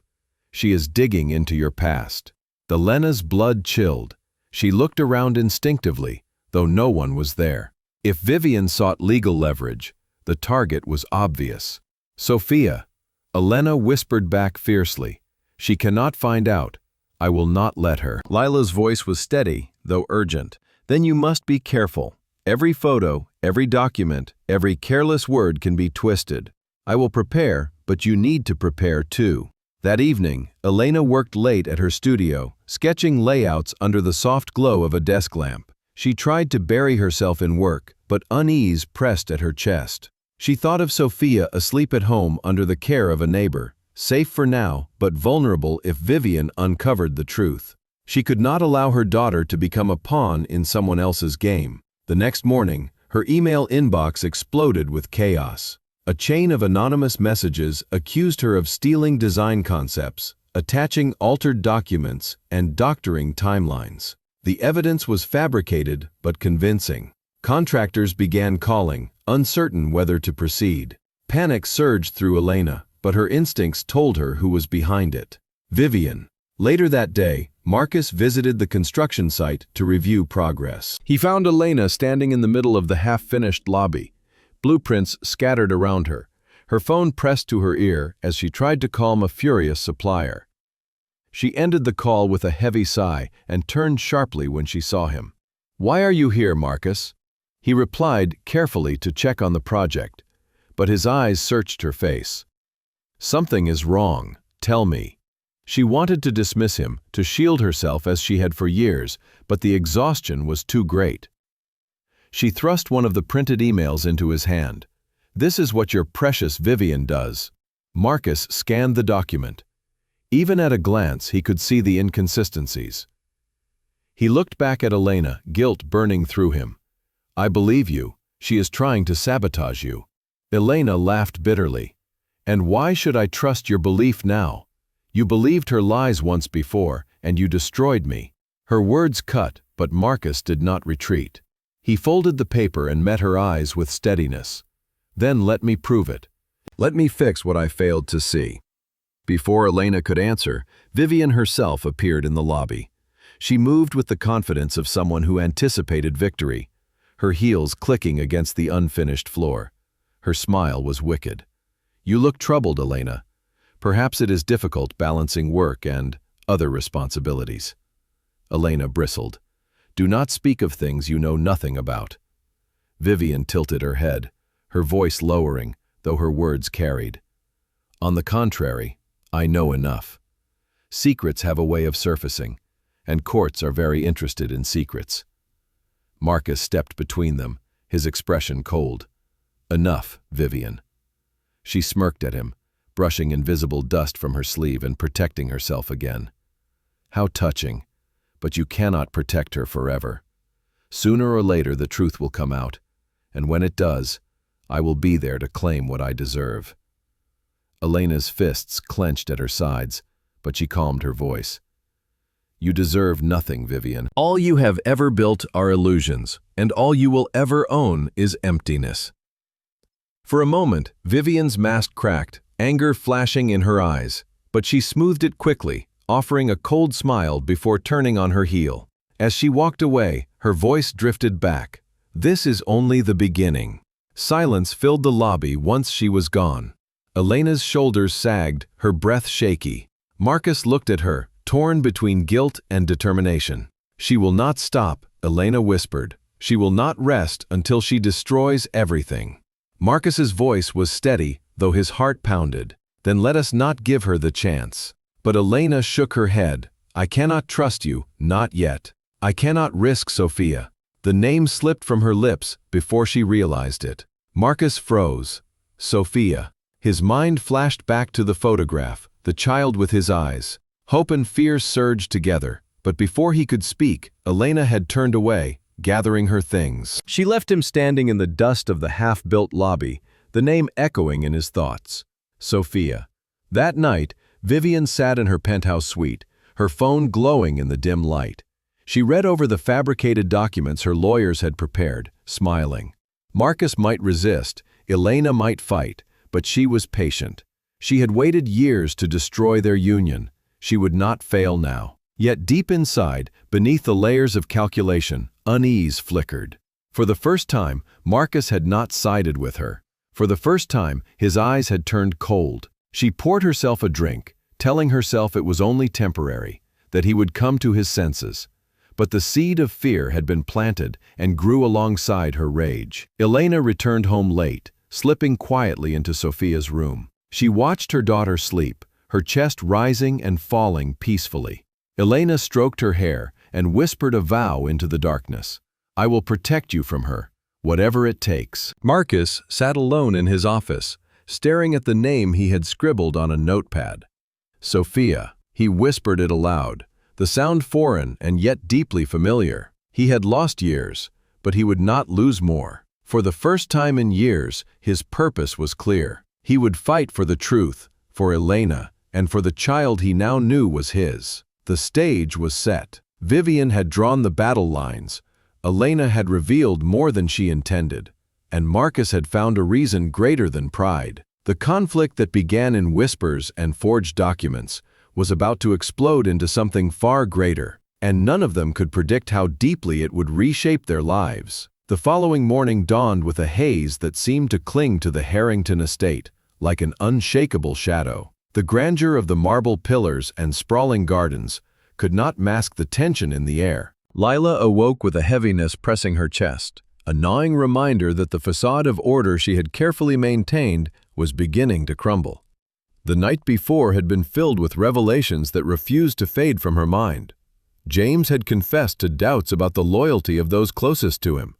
She is digging into your past. Elena's blood chilled. She looked around instinctively, though no one was there. If Vivian sought legal leverage, the target was obvious. Sophia, Elena whispered back fiercely. She cannot find out. I will not let her. Lila's voice was steady, though urgent. Then you must be careful. Every photo, every document, every careless word can be twisted. I will prepare, but you need to prepare too. That evening, Elena worked late at her studio, sketching layouts under the soft glow of a desk lamp. She tried to bury herself in work, but unease pressed at her chest. She thought of Sophia asleep at home under the care of a neighbor, safe for now, but vulnerable if Vivian uncovered the truth. She could not allow her daughter to become a pawn in someone else's game. The next morning, her email inbox exploded with chaos. A chain of anonymous messages accused her of stealing design concepts, attaching altered documents, and doctoring timelines. The evidence was fabricated but convincing. Contractors began calling, uncertain whether to proceed. Panic surged through Elena, but her instincts told her who was behind it. Vivian. Later that day, Marcus visited the construction site to review progress. He found Elena standing in the middle of the half-finished lobby, blueprints scattered around her, her phone pressed to her ear as she tried to calm a furious supplier. She ended the call with a heavy sigh and turned sharply when she saw him. "Why are you here, Marcus?" He replied carefully to check on the project, but his eyes searched her face. "Something is wrong. Tell me." She wanted to dismiss him, to shield herself as she had for years, but the exhaustion was too great. She thrust one of the printed emails into his hand. "This is what your precious Vivian does." Marcus scanned the document. Even at a glance, he could see the inconsistencies. He looked back at Elena, guilt burning through him. "I believe you. She is trying to sabotage you." Elena laughed bitterly. "And why should I trust your belief now? You believed her lies once before, and you destroyed me." Her words cut, but Marcus did not retreat. He folded the paper and met her eyes with steadiness. "Then let me prove it. Let me fix what I failed to see." Before Elena could answer, Vivian herself appeared in the lobby. She moved with the confidence of someone who anticipated victory, her heels clicking against the unfinished floor. Her smile was wicked. "You look troubled, Elena. Perhaps it is difficult balancing work and other responsibilities." Elena bristled. "Do not speak of things you know nothing about." Vivian tilted her head, her voice lowering, though her words carried. "On the contrary, I know enough. Secrets have a way of surfacing, and courts are very interested in secrets." Marcus stepped between them, his expression cold. "Enough, Vivian." She smirked at him, brushing invisible dust from her sleeve and protecting herself again. "How touching, but you cannot protect her forever. Sooner or later the truth will come out, and when it does, I will be there to claim what I deserve." Elena's fists clenched at her sides, but she calmed her voice. "You deserve nothing, Vivian. All you have ever built are illusions, and all you will ever own is emptiness." For a moment, Vivian's mask cracked, anger flashing in her eyes, but she smoothed it quickly, offering a cold smile before turning on her heel. As she walked away, her voice drifted back. "This is only the beginning." Silence filled the lobby once she was gone. Elena's shoulders sagged, her breath shaky. Marcus looked at her, torn between guilt and determination. "She will not stop," Elena whispered. "She will not rest until she destroys everything." Marcus's voice was steady, though his heart pounded. "Then let us not give her the chance." But Elena shook her head. "I cannot trust you, not yet. I cannot risk Sophia." The name slipped from her lips before she realized it. Marcus froze. Sophia. His mind flashed back to the photograph, the child with his eyes. Hope and fear surged together, but before he could speak, Elena had turned away, gathering her things. She left him standing in the dust of the half-built lobby, the name echoing in his thoughts. Sophia. That night, Vivian sat in her penthouse suite, her phone glowing in the dim light. She read over the fabricated documents her lawyers had prepared, smiling. Marcus might resist, Elena might fight, But she was patient. She had waited years to destroy their union. She would not fail now. Yet deep inside, beneath the layers of calculation, unease flickered. For the first time, Marcus had not sided with her. For the first time, his eyes had turned cold. She poured herself a drink, telling herself it was only temporary, that he would come to his senses. But the seed of fear had been planted and grew alongside her rage. Elena returned home late, slipping quietly into Sophia's room. She watched her daughter sleep, her chest rising and falling peacefully. Elena stroked her hair and whispered a vow into the darkness. "I will protect you from her, whatever it takes." Marcus sat alone in his office, staring at the name he had scribbled on a notepad. Sophia. He whispered it aloud, the sound foreign and yet deeply familiar. He had lost years, but he would not lose more. For the first time in years, his purpose was clear. He would fight for the truth, for Elena, and for the child he now knew was his. The stage was set. Vivian had drawn the battle lines. Elena had revealed more than she intended, and Marcus had found a reason greater than pride. The conflict that began in whispers and forged documents was about to explode into something far greater, and none of them could predict how deeply it would reshape their lives. The following morning dawned with a haze that seemed to cling to the Harrington estate, like an unshakable shadow. The grandeur of the marble pillars and sprawling gardens could not mask the tension in the air. Lila awoke with a heaviness pressing her chest, a gnawing reminder that the facade of order she had carefully maintained was beginning to crumble. The night before had been filled with revelations that refused to fade from her mind. James had confessed to doubts about the loyalty of those closest to him.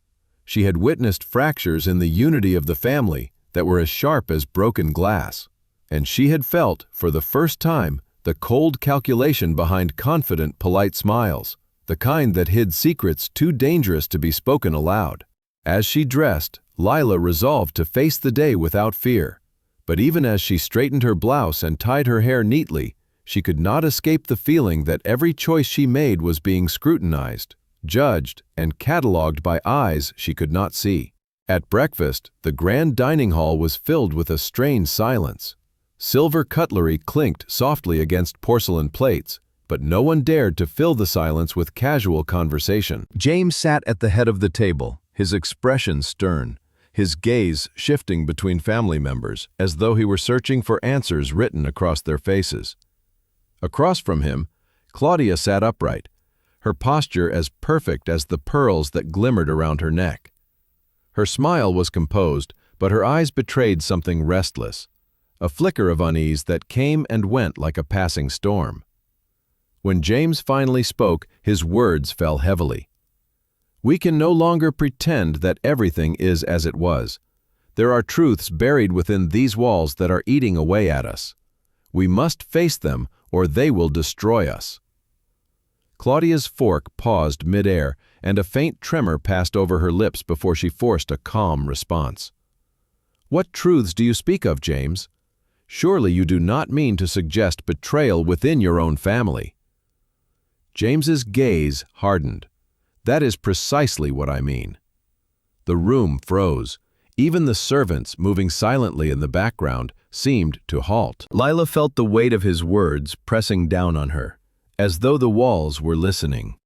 She had witnessed fractures in the unity of the family that were as sharp as broken glass. And she had felt, for the first time, the cold calculation behind confident, polite smiles, the kind that hid secrets too dangerous to be spoken aloud. As she dressed, Lila resolved to face the day without fear. But even as she straightened her blouse and tied her hair neatly, she could not escape the feeling that every choice she made was being scrutinized, judged, and catalogued by eyes she could not see. At breakfast, the grand dining hall was filled with a strange silence. Silver cutlery clinked softly against porcelain plates, but no one dared to fill the silence with casual conversation. James sat at the head of the table, his expression stern, his gaze shifting between family members as though he were searching for answers written across their faces. Across from him, Claudia sat upright, her posture as perfect as the pearls that glimmered around her neck. Her smile was composed, but her eyes betrayed something restless, a flicker of unease that came and went like a passing storm. When James finally spoke, his words fell heavily. "We can no longer pretend that everything is as it was. There are truths buried within these walls that are eating away at us. We must face them, or they will destroy us." Claudia's fork paused mid-air, and a faint tremor passed over her lips before she forced a calm response. "What truths do you speak of, James? Surely you do not mean to suggest betrayal within your own family." James's gaze hardened. "That is precisely what I mean." The room froze. Even the servants, moving silently in the background, seemed to halt. Lila felt the weight of his words pressing down on her, as though the walls were listening.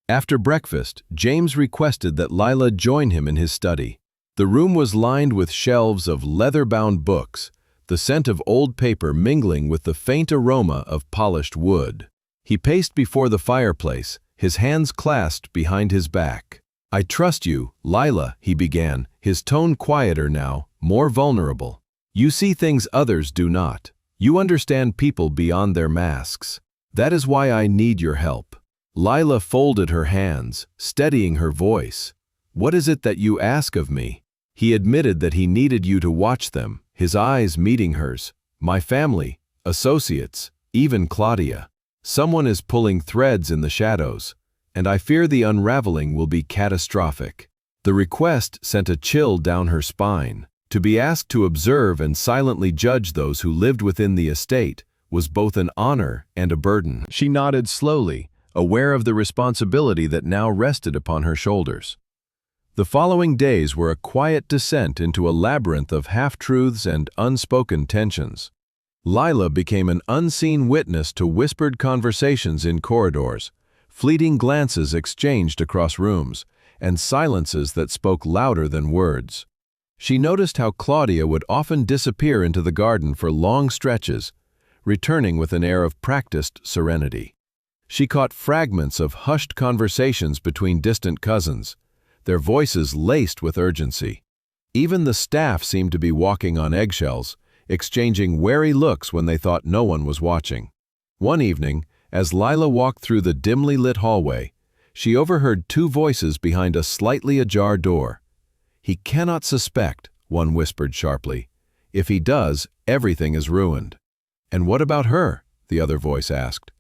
After breakfast, James requested that Lila join him in his study. The room was lined with shelves of leather-bound books, the scent of old paper mingling with the faint aroma of polished wood. He paced before the fireplace, his hands clasped behind his back. "I trust you, Lila," he began, his tone quieter now, more vulnerable. "You see things others do not. You understand people beyond their masks. That is why I need your help." Lila folded her hands, steadying her voice. "What is it that you ask of me?" He admitted that he needed you to watch them, his eyes meeting hers. "My family, associates, even Claudia. Someone is pulling threads in the shadows, and I fear the unraveling will be catastrophic." The request sent a chill down her spine. To be asked to observe and silently judge those who lived within the estate was both an honor and a burden. She nodded slowly, aware of the responsibility that now rested upon her shoulders. The following days were a quiet descent into a labyrinth of half-truths and unspoken tensions. Lila became an unseen witness to whispered conversations in corridors, fleeting glances exchanged across rooms, and silences that spoke louder than words. She noticed how Claudia would often disappear into the garden for long stretches, returning with an air of practiced serenity. She caught fragments of hushed conversations between distant cousins, their voices laced with urgency. Even the staff seemed to be walking on eggshells, exchanging wary looks when they thought no one was watching. One evening, as Lila walked through the dimly lit hallway, she overheard two voices behind a slightly ajar door. "He cannot suspect," one whispered sharply. "If he does, everything is ruined." "And what about her?" the other voice asked.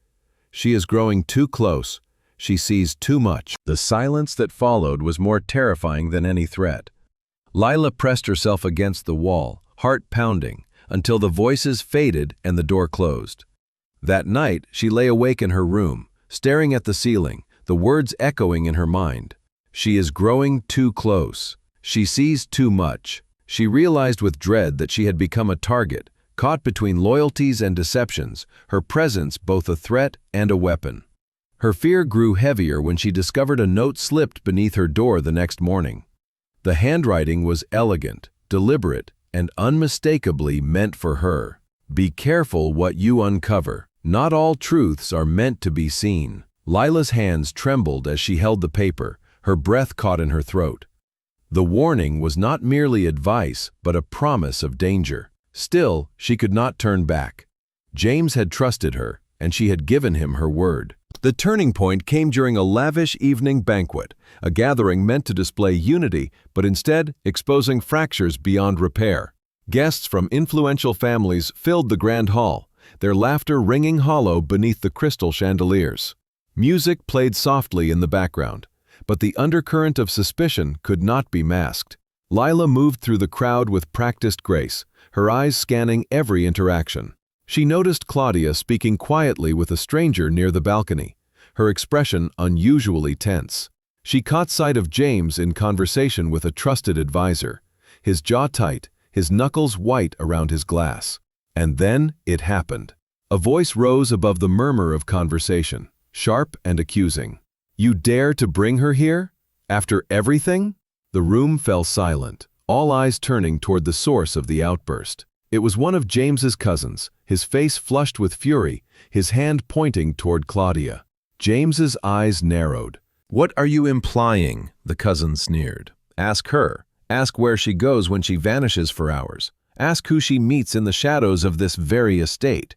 "She is growing too close. She sees too much." The silence that followed was more terrifying than any threat. Lila pressed herself against the wall, heart pounding, until the voices faded and the door closed. That night, she lay awake in her room, staring at the ceiling, the words echoing in her mind. She is growing too close. She sees too much. She realized with dread that she had become a target, caught between loyalties and deceptions, her presence both a threat and a weapon. Her fear grew heavier when she discovered a note slipped beneath her door the next morning. The handwriting was elegant, deliberate, and unmistakably meant for her. "Be careful what you uncover. Not all truths are meant to be seen." Lila's hands trembled as she held the paper, her breath caught in her throat. The warning was not merely advice, but a promise of danger. Still, she could not turn back. James had trusted her, and she had given him her word. The turning point came during a lavish evening banquet, a gathering meant to display unity, but instead exposing fractures beyond repair. Guests from influential families filled the grand hall, their laughter ringing hollow beneath the crystal chandeliers. Music played softly in the background, but the undercurrent of suspicion could not be masked. Lila moved through the crowd with practiced grace, her eyes scanning every interaction. She noticed Claudia speaking quietly with a stranger near the balcony, her expression unusually tense. She caught sight of James in conversation with a trusted advisor, his jaw tight, his knuckles white around his glass. And then it happened. A voice rose above the murmur of conversation, sharp and accusing. "You dare to bring her here? After everything?" The room fell silent, all eyes turning toward the source of the outburst. It was one of James's cousins, his face flushed with fury, his hand pointing toward Claudia. James's eyes narrowed. "What are you implying?" the cousin sneered. "Ask her. Ask where she goes when she vanishes for hours. Ask who she meets in the shadows of this very estate."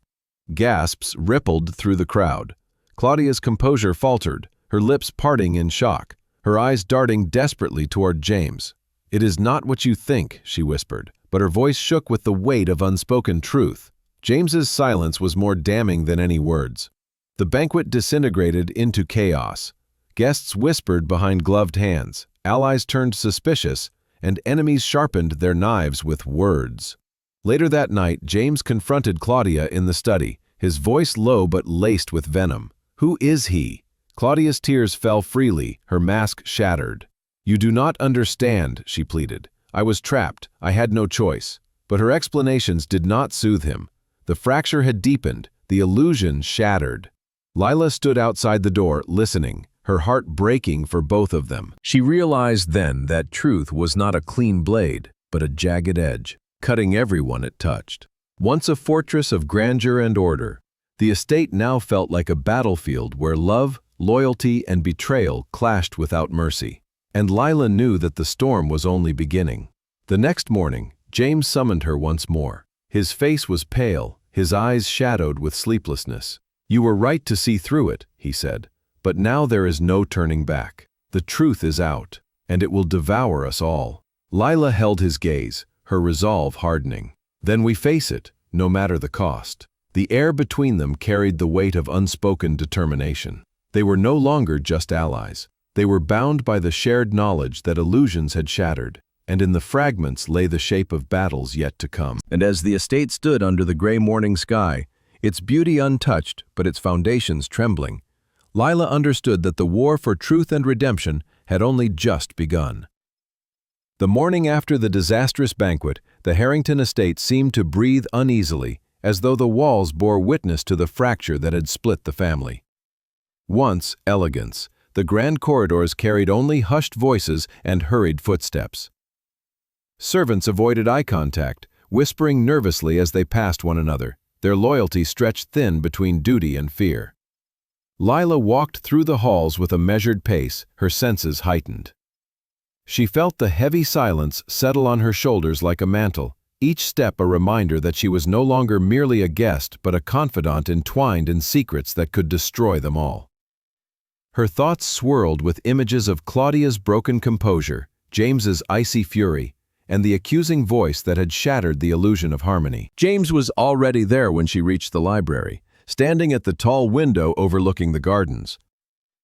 Gasps rippled through the crowd. Claudia's composure faltered, her lips parting in shock, her eyes darting desperately toward James. "It is not what you think," she whispered, but her voice shook with the weight of unspoken truth. James's silence was more damning than any words. The banquet disintegrated into chaos. Guests whispered behind gloved hands, allies turned suspicious, and enemies sharpened their knives with words. Later that night, James confronted Claudia in the study, his voice low but laced with venom. "Who is he?" Claudia's tears fell freely, her mask shattered. "You do not understand," she pleaded. "I was trapped. I had no choice." But her explanations did not soothe him. The fracture had deepened, the illusion shattered. Lila stood outside the door, listening, her heart breaking for both of them. She realized then that truth was not a clean blade, but a jagged edge, cutting everyone it touched. Once a fortress of grandeur and order, the estate now felt like a battlefield where love, loyalty, and betrayal clashed without mercy. And Lila knew that the storm was only beginning. The next morning, James summoned her once more. His face was pale, his eyes shadowed with sleeplessness. "You were right to see through it," he said, "but now there is no turning back. The truth is out, and it will devour us all." Lila held his gaze, her resolve hardening. "Then we face it, no matter the cost." The air between them carried the weight of unspoken determination. They were no longer just allies. They were bound by the shared knowledge that illusions had shattered, and in the fragments lay the shape of battles yet to come. And as the estate stood under the gray morning sky, its beauty untouched but its foundations trembling, Lila understood that the war for truth and redemption had only just begun. The morning after the disastrous banquet, the Harrington estate seemed to breathe uneasily, as though the walls bore witness to the fracture that had split the family. Once elegance, the grand corridors carried only hushed voices and hurried footsteps. Servants avoided eye contact, whispering nervously as they passed one another, their loyalty stretched thin between duty and fear. Lila walked through the halls with a measured pace, her senses heightened. She felt the heavy silence settle on her shoulders like a mantle, each step a reminder that she was no longer merely a guest but a confidant entwined in secrets that could destroy them all. Her thoughts swirled with images of Claudia's broken composure, James's icy fury, and the accusing voice that had shattered the illusion of harmony. James was already there when she reached the library, standing at the tall window overlooking the gardens.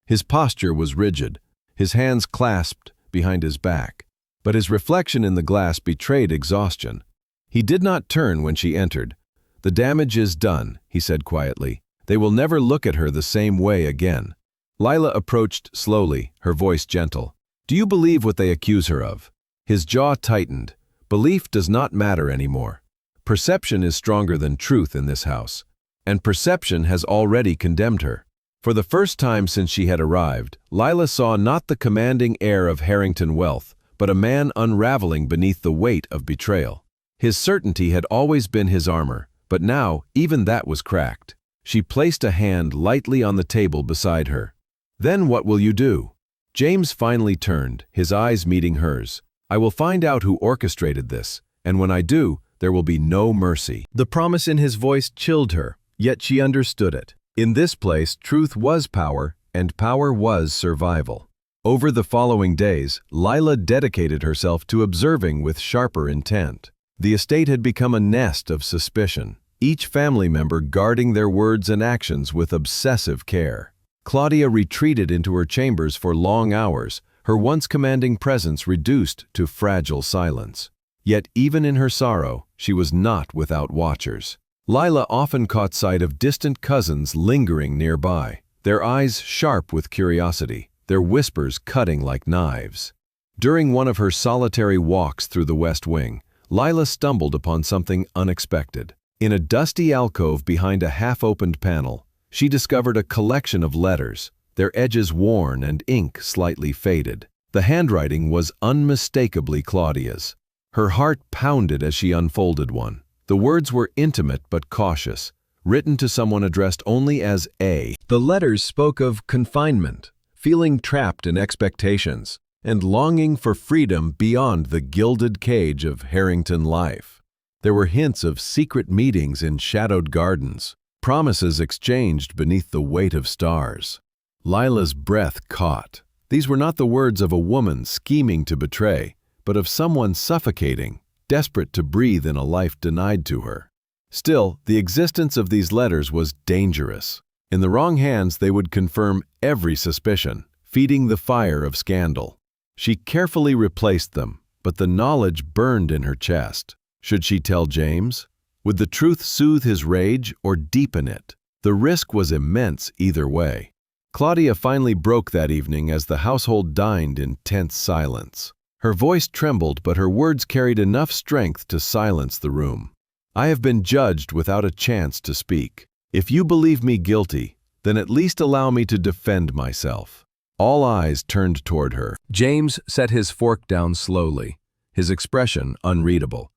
His posture was rigid, his hands clasped behind his back, but his reflection in the glass betrayed exhaustion. He did not turn when she entered. "The damage is done," he said quietly. "They will never look at her the same way again." Lila approached slowly, her voice gentle. "Do you believe what they accuse her of?" His jaw tightened. Belief does not matter anymore. Perception is stronger than truth in this house, and perception has already condemned her. For the first time since she had arrived, Lila saw not the commanding heir of Harrington wealth, but a man unraveling beneath the weight of betrayal. His certainty had always been his armor, but now even that was cracked. She placed a hand lightly on the table beside her. "Then what will you do?" James finally turned, his eyes meeting hers. "I will find out who orchestrated this, and when I do, there will be no mercy." The promise in his voice chilled her, yet she understood it. In this place, truth was power, and power was survival. Over the following days, Lila dedicated herself to observing with sharper intent. The estate had become a nest of suspicion, each family member guarding their words and actions with obsessive care. Claudia retreated into her chambers for long hours, her once commanding presence reduced to fragile silence. Yet even in her sorrow, she was not without watchers. Lila often caught sight of distant cousins lingering nearby, their eyes sharp with curiosity, their whispers cutting like knives. During one of her solitary walks through the West Wing, Lila stumbled upon something unexpected. In a dusty alcove behind a half-opened panel, she discovered a collection of letters, their edges worn and ink slightly faded. The handwriting was unmistakably Claudia's. Her heart pounded as she unfolded one. The words were intimate but cautious, written to someone addressed only as A. The letters spoke of confinement, feeling trapped in expectations, and longing for freedom beyond the gilded cage of Harrington life. There were hints of secret meetings in shadowed gardens, promises exchanged beneath the weight of stars. Lila's breath caught. These were not the words of a woman scheming to betray, but of someone suffocating, desperate to breathe in a life denied to her. Still, the existence of these letters was dangerous. In the wrong hands, they would confirm every suspicion, feeding the fire of scandal. She carefully replaced them, but the knowledge burned in her chest. Should she tell James? Would the truth soothe his rage or deepen it? The risk was immense either way. Claudia finally broke that evening as the household dined in tense silence. Her voice trembled, but her words carried enough strength to silence the room. "I have been judged without a chance to speak. If you believe me guilty, then at least allow me to defend myself." All eyes turned toward her. James set his fork down slowly, his expression unreadable.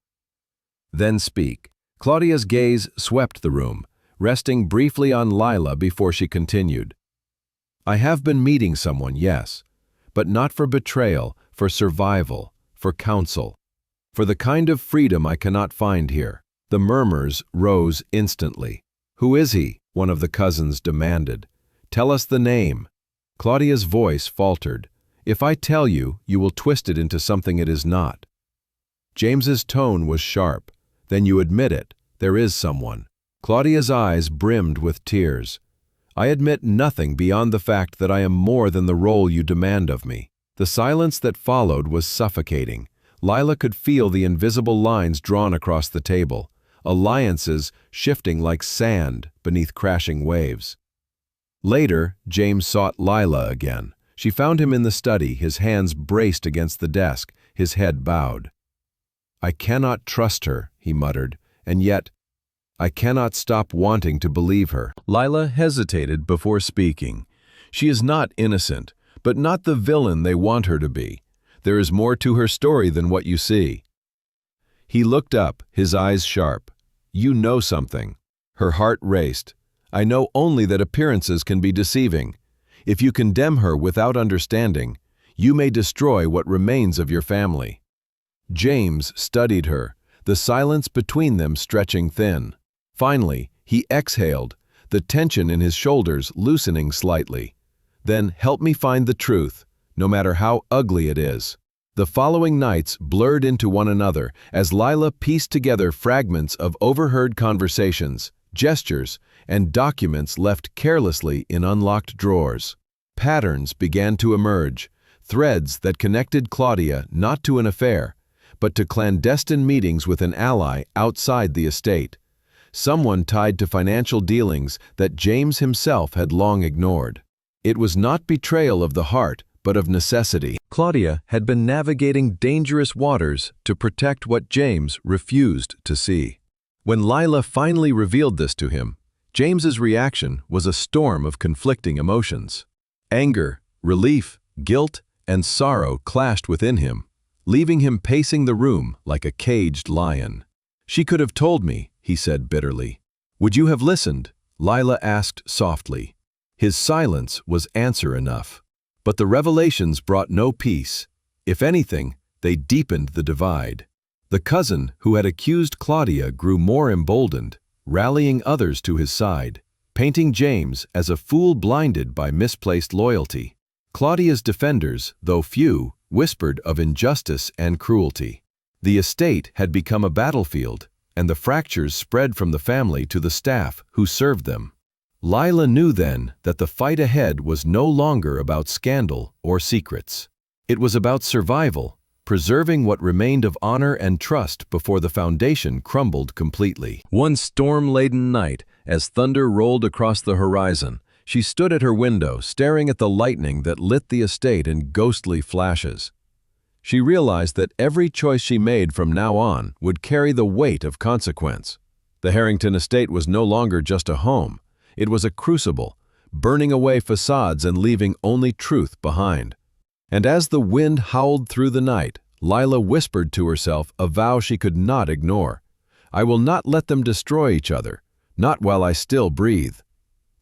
"Then speak." Claudia's gaze swept the room, resting briefly on Lila before she continued. "I have been meeting someone, yes, but not for betrayal, for survival, for counsel, for the kind of freedom I cannot find here." The murmurs rose instantly. "Who is he?" one of the cousins demanded. "Tell us the name." Claudia's voice faltered. "If I tell you, you will twist it into something it is not." James's tone was sharp. "Then you admit it. There is someone." Claudia's eyes brimmed with tears. "I admit nothing beyond the fact that I am more than the role you demand of me." The silence that followed was suffocating. Lila could feel the invisible lines drawn across the table, alliances shifting like sand beneath crashing waves. Later, James sought Lila again. She found him in the study, his hands braced against the desk, his head bowed. "I cannot trust her," he muttered, "and yet I cannot stop wanting to believe her." Lila hesitated before speaking. She is not innocent, but not the villain they want her to be. There is more to her story than what you see. He looked up, his eyes sharp. "You know something." Her heart raced. "I know only that appearances can be deceiving. If you condemn her without understanding, you may destroy what remains of your family." James studied her, the silence between them stretching thin. Finally, he exhaled, the tension in his shoulders loosening slightly. "Then help me find the truth, no matter how ugly it is." The following nights blurred into one another as Lila pieced together fragments of overheard conversations, gestures, and documents left carelessly in unlocked drawers. Patterns began to emerge, threads that connected Claudia not to an affair, but to clandestine meetings with an ally outside the estate. Someone tied to financial dealings that James himself had long ignored. It was not betrayal of the heart, but of necessity. Claudia had been navigating dangerous waters to protect what James refused to see. When Lila finally revealed this to him, James's reaction was a storm of conflicting emotions. Anger, relief, guilt, and sorrow clashed within him, leaving him pacing the room like a caged lion. "She could have told me," he said bitterly. "Would you have listened?" Lila asked softly. His silence was answer enough. But the revelations brought no peace. If anything, they deepened the divide. The cousin who had accused Claudia grew more emboldened, rallying others to his side, painting James as a fool blinded by misplaced loyalty. Claudia's defenders, though few, whispered of injustice and cruelty. The estate had become a battlefield, and the fractures spread from the family to the staff who served them. Lila knew then that the fight ahead was no longer about scandal or secrets. It was about survival, preserving what remained of honor and trust before the foundation crumbled completely. One storm-laden night, as thunder rolled across the horizon, she stood at her window, staring at the lightning that lit the estate in ghostly flashes. She realized that every choice she made from now on would carry the weight of consequence. The Harrington estate was no longer just a home. It was a crucible, burning away facades and leaving only truth behind. And as the wind howled through the night, Lila whispered to herself a vow she could not ignore. "I will not let them destroy each other, not while I still breathe."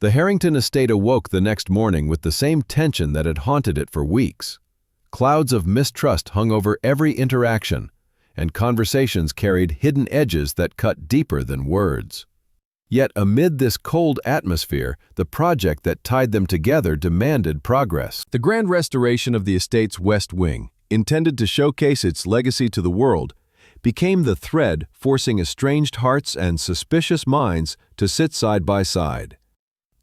The Harrington estate awoke the next morning with the same tension that had haunted it for weeks. Clouds of mistrust hung over every interaction, and conversations carried hidden edges that cut deeper than words. Yet amid this cold atmosphere, the project that tied them together demanded progress. The grand restoration of the estate's West Wing, intended to showcase its legacy to the world, became the thread forcing estranged hearts and suspicious minds to sit side by side.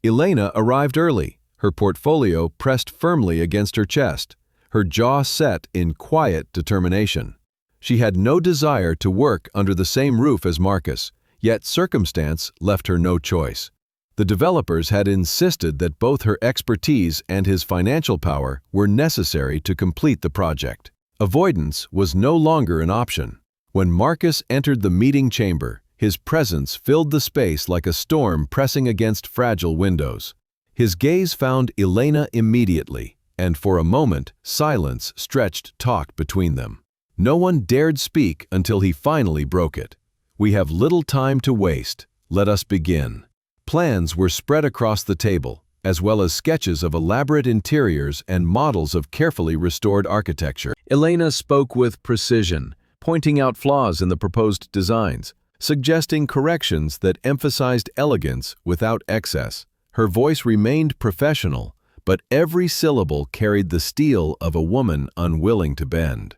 Elena arrived early, her portfolio pressed firmly against her chest, her jaw set in quiet determination. She had no desire to work under the same roof as Marcus, yet circumstance left her no choice. The developers had insisted that both her expertise and his financial power were necessary to complete the project. Avoidance was no longer an option. When Marcus entered the meeting chamber, his presence filled the space like a storm pressing against fragile windows. His gaze found Elena immediately, and for a moment, silence stretched talk between them. No one dared speak until he finally broke it. "We have little time to waste. Let us begin." Plans were spread across the table, as well as sketches of elaborate interiors and models of carefully restored architecture. Elena spoke with precision, pointing out flaws in the proposed designs, suggesting corrections that emphasized elegance without excess. Her voice remained professional, but every syllable carried the steel of a woman unwilling to bend.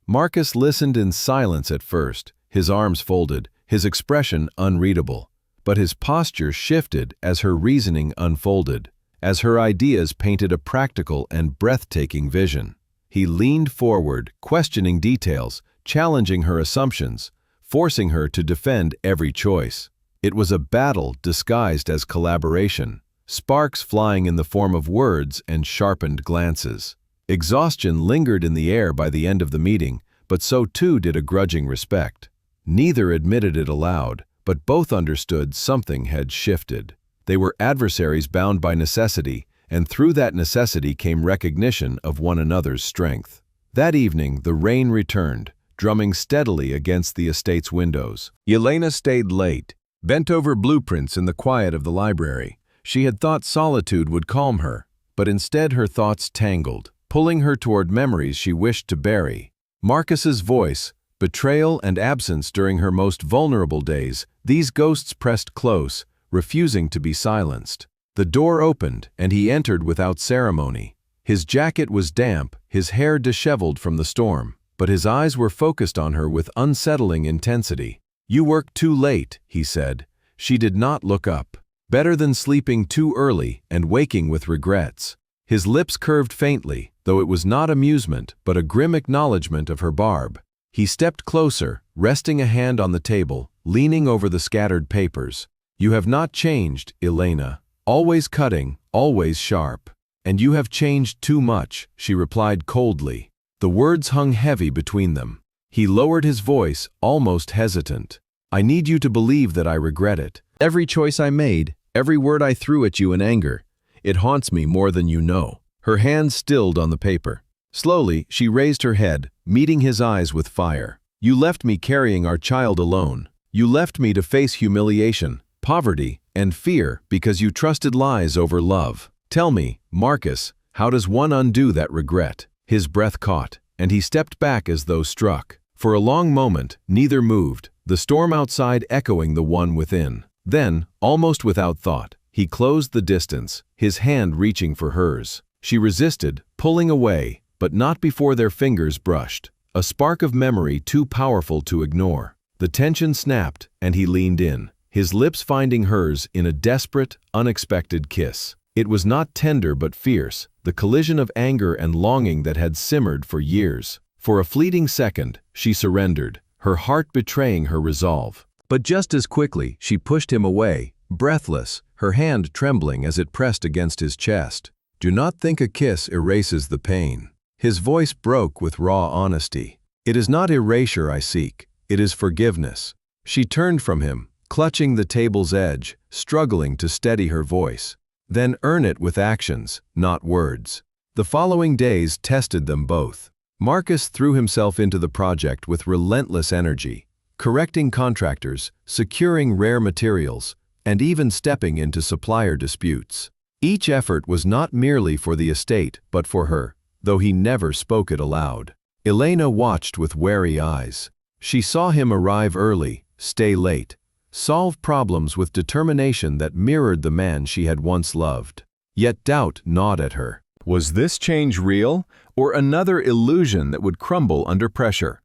Marcus listened in silence at first, his arms folded, his expression unreadable. But his posture shifted as her reasoning unfolded, as her ideas painted a practical and breathtaking vision. He leaned forward, questioning details, challenging her assumptions, forcing her to defend every choice. It was a battle disguised as collaboration, sparks flying in the form of words and sharpened glances. Exhaustion lingered in the air by the end of the meeting, but so too did a grudging respect. Neither admitted it aloud, but both understood something had shifted. They were adversaries bound by necessity, and through that necessity came recognition of one another's strength. That evening, the rain returned, drumming steadily against the estate's windows. Elena stayed late, bent over blueprints in the quiet of the library. She had thought solitude would calm her, but instead her thoughts tangled, pulling her toward memories she wished to bury. Marcus's voice, betrayal and absence during her most vulnerable days, these ghosts pressed close, refusing to be silenced. The door opened, and he entered without ceremony. His jacket was damp, his hair disheveled from the storm, but his eyes were focused on her with unsettling intensity. "You work too late," he said. She did not look up. Better than sleeping too early and waking with regrets. His lips curved faintly, though it was not amusement, but a grim acknowledgement of her barb. He stepped closer, resting a hand on the table, leaning over the scattered papers. "You have not changed, Elena. Always cutting, always sharp. And you have changed too much," she replied coldly. The words hung heavy between them. He lowered his voice, almost hesitant. "I need you to believe that I regret it. Every choice I made, every word I threw at you in anger, it haunts me more than you know." Her hand stilled on the paper. Slowly, she raised her head, meeting his eyes with fire. "You left me carrying our child alone. You left me to face humiliation, poverty, and fear because you trusted lies over love. Tell me, Marcus, how does one undo that regret?" His breath caught, and he stepped back as though struck. For a long moment, neither moved, the storm outside echoing the one within. Then, almost without thought, he closed the distance, his hand reaching for hers. She resisted, pulling away, but not before their fingers brushed. A spark of memory too powerful to ignore. The tension snapped, and he leaned in, his lips finding hers in a desperate, unexpected kiss. It was not tender but fierce, the collision of anger and longing that had simmered for years. For a fleeting second, she surrendered, her heart betraying her resolve. But just as quickly, she pushed him away, breathless, her hand trembling as it pressed against his chest. "Do not think a kiss erases the pain." His voice broke with raw honesty. "It is not erasure I seek, it is forgiveness." She turned from him, clutching the table's edge, struggling to steady her voice. "Then earn it with actions, not words." The following days tested them both. Marcus threw himself into the project with relentless energy, correcting contractors, securing rare materials, and even stepping into supplier disputes. Each effort was not merely for the estate, but for her, though he never spoke it aloud. Elena watched with wary eyes. She saw him arrive early, stay late, solve problems with determination that mirrored the man she had once loved. Yet doubt gnawed at her. Was this change real, or another illusion that would crumble under pressure?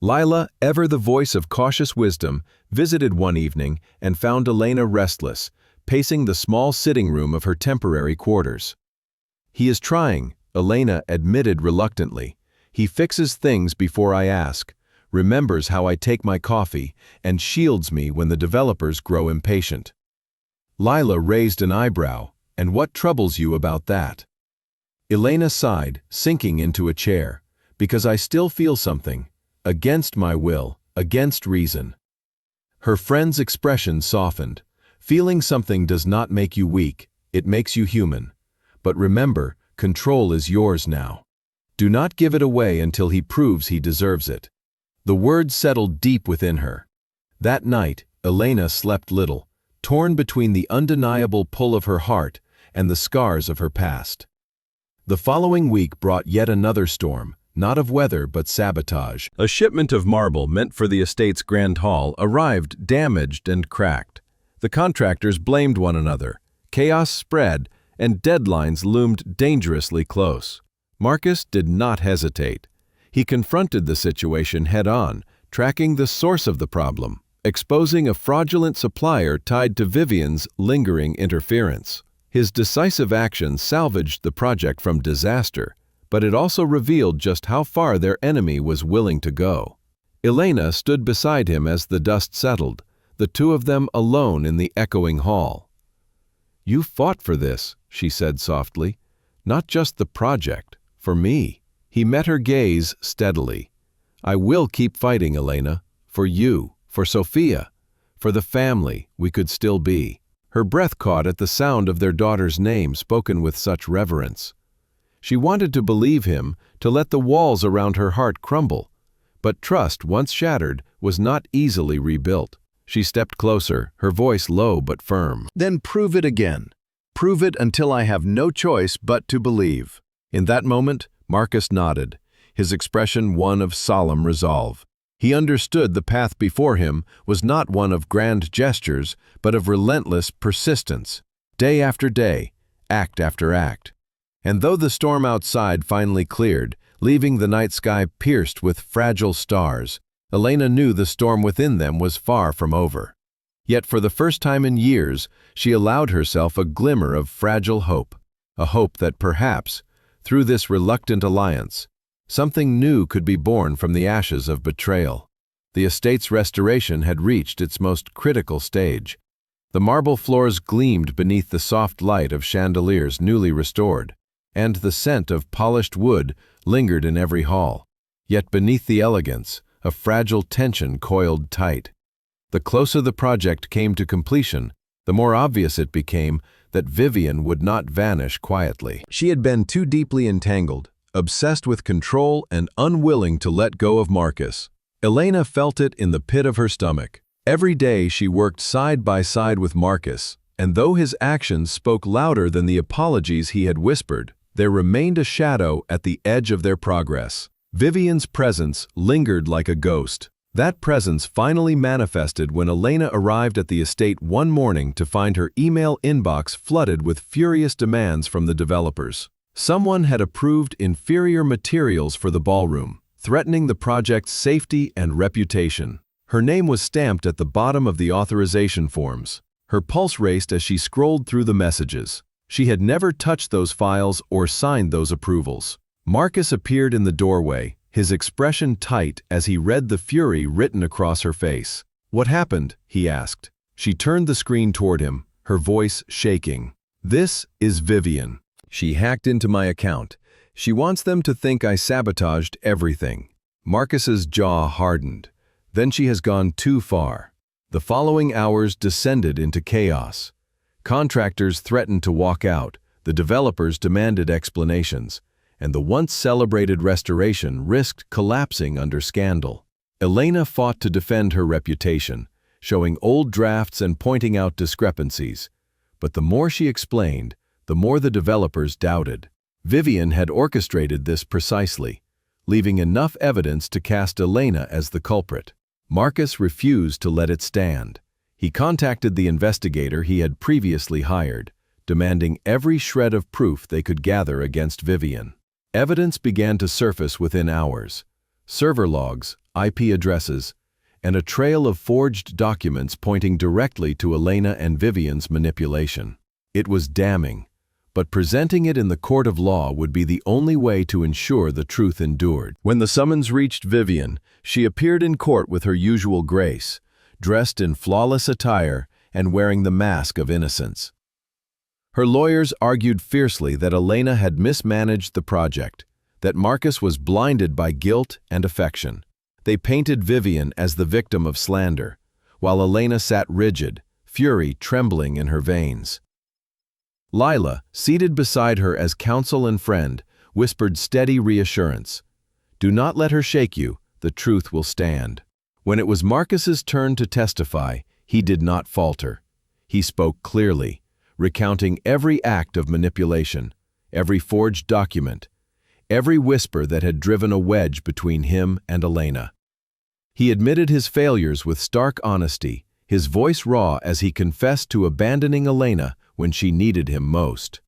Lila, ever the voice of cautious wisdom, visited one evening and found Elena restless, pacing the small sitting room of her temporary quarters. "He is trying," Elena admitted reluctantly. "He fixes things before I ask, remembers how I take my coffee, and shields me when the developers grow impatient." Lila raised an eyebrow. "And what troubles you about that?" Elena sighed, sinking into a chair. "Because I still feel something, against my will, against reason." Her friend's expression softened. "Feeling something does not make you weak, it makes you human. But remember, control is yours now. Do not give it away until he proves he deserves it." The words settled deep within her. That night, Elena slept little, torn between the undeniable pull of her heart and the scars of her past. The following week brought yet another storm, not of weather but sabotage. A shipment of marble meant for the estate's grand hall arrived damaged and cracked. The contractors blamed one another. Chaos spread, and deadlines loomed dangerously close. Marcus did not hesitate. He confronted the situation head-on, tracking the source of the problem, exposing a fraudulent supplier tied to Vivian's lingering interference. His decisive action salvaged the project from disaster, but it also revealed just how far their enemy was willing to go. Elena stood beside him as the dust settled, the two of them alone in the echoing hall. "You fought for this," she said softly. "Not just the project, for me." He met her gaze steadily. I will keep fighting, Elena. For you, for Sophia, for the family we could still be. Her breath caught at the sound of their daughter's name spoken with such reverence. She wanted to believe him, to let the walls around her heart crumble. But trust, once shattered, was not easily rebuilt. She stepped closer, her voice low but firm. Then prove it again. Prove it until I have no choice but to believe. In that moment, Marcus nodded, his expression one of solemn resolve. He understood the path before him was not one of grand gestures, but of relentless persistence, day after day, act after act. And though the storm outside finally cleared, leaving the night sky pierced with fragile stars, Elena knew the storm within them was far from over. Yet for the first time in years, she allowed herself a glimmer of fragile hope, a hope that perhaps, through this reluctant alliance, something new could be born from the ashes of betrayal. The estate's restoration had reached its most critical stage. The marble floors gleamed beneath the soft light of chandeliers newly restored, and the scent of polished wood lingered in every hall. Yet beneath the elegance, a fragile tension coiled tight. The closer the project came to completion, the more obvious it became that Vivian would not vanish quietly. She had been too deeply entangled, obsessed with control and unwilling to let go of Marcus. Elena felt it in the pit of her stomach. Every day she worked side by side with Marcus, and though his actions spoke louder than the apologies he had whispered, there remained a shadow at the edge of their progress. Vivian's presence lingered like a ghost. That presence finally manifested when Elena arrived at the estate one morning to find her email inbox flooded with furious demands from the developers. Someone had approved inferior materials for the ballroom, threatening the project's safety and reputation. Her name was stamped at the bottom of the authorization forms. Her pulse raced as she scrolled through the messages. She had never touched those files or signed those approvals. Marcus appeared in the doorway, his expression tight as he read the fury written across her face. "What happened?" he asked. She turned the screen toward him, her voice shaking. "This is Vivian. She hacked into my account. She wants them to think I sabotaged everything." Marcus's jaw hardened. Then she has gone too far. The following hours descended into chaos. Contractors threatened to walk out, the developers demanded explanations, and the once celebrated restoration risked collapsing under scandal. Elena fought to defend her reputation, showing old drafts and pointing out discrepancies. But the more she explained, the more the developers doubted. Vivian had orchestrated this precisely, leaving enough evidence to cast Elena as the culprit. Marcus refused to let it stand. He contacted the investigator he had previously hired, demanding every shred of proof they could gather against Vivian. Evidence began to surface within hours. Server logs, IP addresses, and a trail of forged documents pointing directly to Elena and Vivian's manipulation. It was damning, but presenting it in the court of law would be the only way to ensure the truth endured. When the summons reached Vivian, she appeared in court with her usual grace, dressed in flawless attire and wearing the mask of innocence. Her lawyers argued fiercely that Elena had mismanaged the project, that Marcus was blinded by guilt and affection. They painted Vivian as the victim of slander, while Elena sat rigid, fury trembling in her veins. Lila, seated beside her as counsel and friend, whispered steady reassurance. "Do not let her shake you, the truth will stand." When it was Marcus's turn to testify, he did not falter. He spoke clearly, recounting every act of manipulation, every forged document, every whisper that had driven a wedge between him and Elena. He admitted his failures with stark honesty, his voice raw as he confessed to abandoning Elena when she needed him most.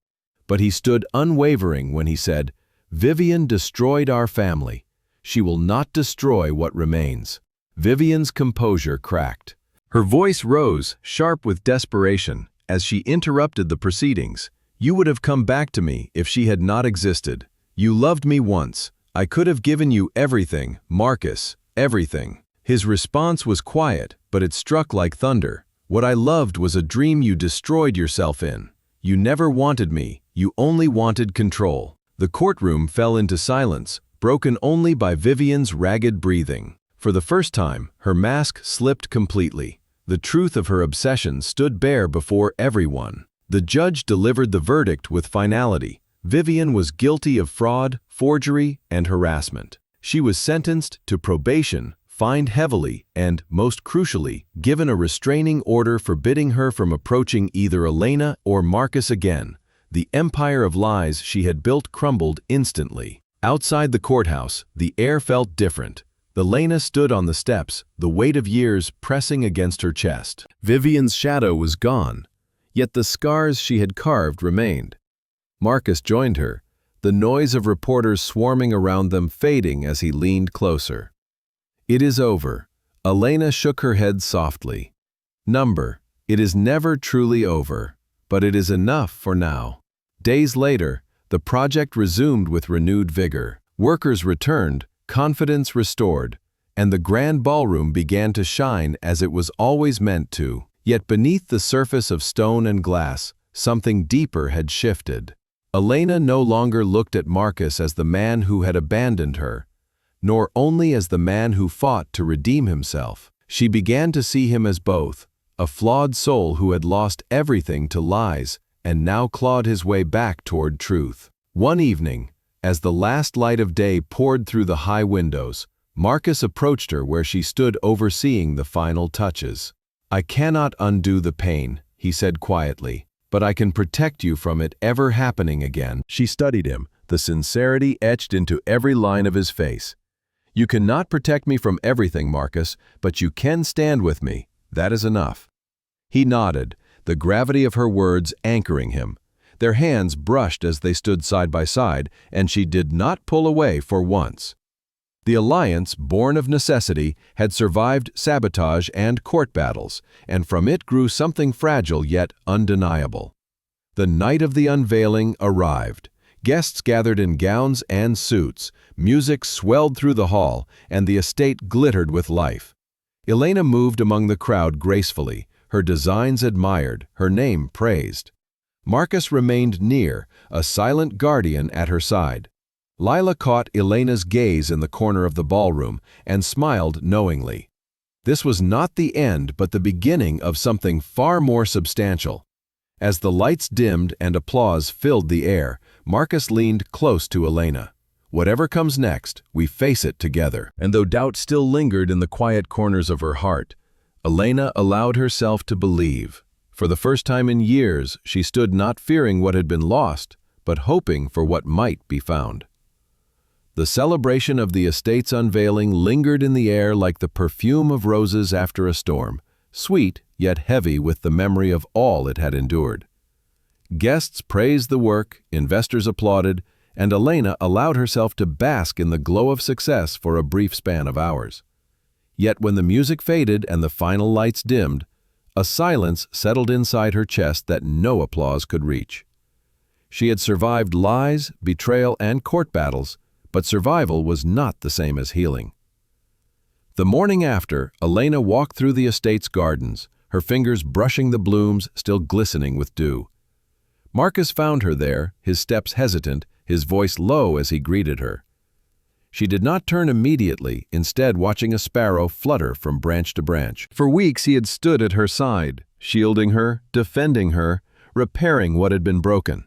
But he stood unwavering when he said, "Vivian destroyed our family. She will not destroy what remains." Vivian's composure cracked. Her voice rose, sharp with desperation, as she interrupted the proceedings. "You would have come back to me if she had not existed. You loved me once. I could have given you everything, Marcus, everything." His response was quiet, but it struck like thunder. "What I loved was a dream you destroyed yourself in. You never wanted me, you only wanted control." The courtroom fell into silence, broken only by Vivian's ragged breathing. For the first time, her mask slipped completely. The truth of her obsession stood bare before everyone. The judge delivered the verdict with finality. Vivian was guilty of fraud, forgery, and harassment. She was sentenced to probation, fined heavily, and, most crucially, given a restraining order forbidding her from approaching either Elena or Marcus again. The empire of lies she had built crumbled instantly. Outside the courthouse, the air felt different. Elena stood on the steps, the weight of years pressing against her chest. Vivian's shadow was gone, yet the scars she had carved remained. Marcus joined her, the noise of reporters swarming around them fading as he leaned closer. "It is over." Elena shook her head softly. "Number, it is never truly over, but it is enough for now." Days later, the project resumed with renewed vigor. Workers returned, confidence restored, and the grand ballroom began to shine as it was always meant to. Yet beneath the surface of stone and glass, something deeper had shifted. Elena no longer looked at Marcus as the man who had abandoned her, nor only as the man who fought to redeem himself. She began to see him as both, a flawed soul who had lost everything to lies and now clawed his way back toward truth. One evening, as the last light of day poured through the high windows, Marcus approached her where she stood overseeing the final touches. "I cannot undo the pain," he said quietly, "but I can protect you from it ever happening again." She studied him, the sincerity etched into every line of his face. "You cannot protect me from everything, Marcus, but you can stand with me. That is enough." He nodded, the gravity of her words anchoring him. Their hands brushed as they stood side by side, and she did not pull away for once. The alliance, born of necessity, had survived sabotage and court battles, and from it grew something fragile yet undeniable. The night of the unveiling arrived. Guests gathered in gowns and suits, music swelled through the hall, and the estate glittered with life. Elena moved among the crowd gracefully, her designs admired, her name praised. Marcus remained near, a silent guardian at her side. Lila caught Elena's gaze in the corner of the ballroom and smiled knowingly. This was not the end but the beginning of something far more substantial. As the lights dimmed and applause filled the air, Marcus leaned close to Elena. "Whatever comes next, we face it together." And though doubt still lingered in the quiet corners of her heart, Elena allowed herself to believe. For the first time in years, she stood not fearing what had been lost, but hoping for what might be found. The celebration of the estate's unveiling lingered in the air like the perfume of roses after a storm, sweet yet heavy with the memory of all it had endured. Guests praised the work, investors applauded, and Elena allowed herself to bask in the glow of success for a brief span of hours. Yet when the music faded and the final lights dimmed, a silence settled inside her chest that no applause could reach. She had survived lies, betrayal, and court battles, but survival was not the same as healing. The morning after, Elena walked through the estate's gardens, her fingers brushing the blooms still glistening with dew. Marcus found her there, his steps hesitant, his voice low as he greeted her. She did not turn immediately, instead watching a sparrow flutter from branch to branch. For weeks he had stood at her side, shielding her, defending her, repairing what had been broken.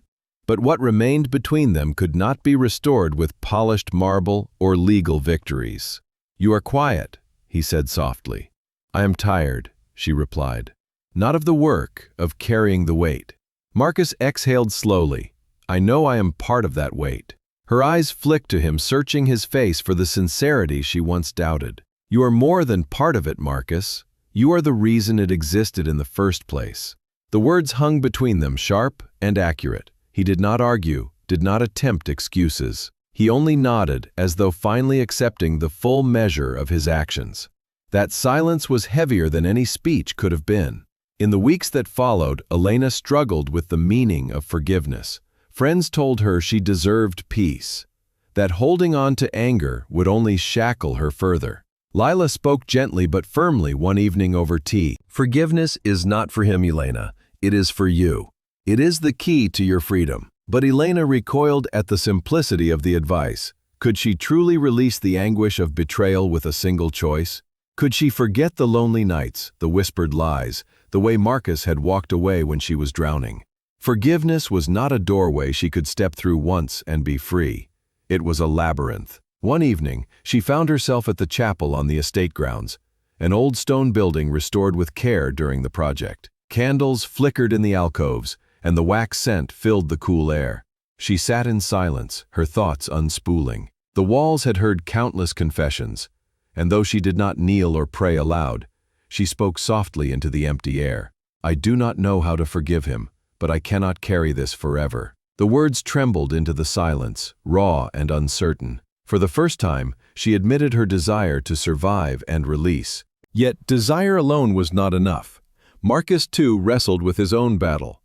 But what remained between them could not be restored with polished marble or legal victories. "You are quiet," he said softly. "I am tired," she replied. "Not of the work, of carrying the weight." Marcus exhaled slowly. "I know I am part of that weight." Her eyes flicked to him, searching his face for the sincerity she once doubted. "You are more than part of it, Marcus. You are the reason it existed in the first place." The words hung between them, sharp and accurate. He did not argue, did not attempt excuses. He only nodded, as though finally accepting the full measure of his actions. That silence was heavier than any speech could have been. In the weeks that followed, Elena struggled with the meaning of forgiveness. Friends told her she deserved peace, that holding on to anger would only shackle her further. Lila spoke gently but firmly one evening over tea. "Forgiveness is not for him, Elena. It is for you. It is the key to your freedom." But Elena recoiled at the simplicity of the advice. Could she truly release the anguish of betrayal with a single choice? Could she forget the lonely nights, the whispered lies, the way Marcus had walked away when she was drowning? Forgiveness was not a doorway she could step through once and be free. It was a labyrinth. One evening, she found herself at the chapel on the estate grounds, an old stone building restored with care during the project. Candles flickered in the alcoves, and the wax scent filled the cool air. She sat in silence, her thoughts unspooling. The walls had heard countless confessions, and though she did not kneel or pray aloud, she spoke softly into the empty air. "I do not know how to forgive him, but I cannot carry this forever." The words trembled into the silence, raw and uncertain. For the first time, she admitted her desire to survive and release. Yet desire alone was not enough. Marcus, too, wrestled with his own battle.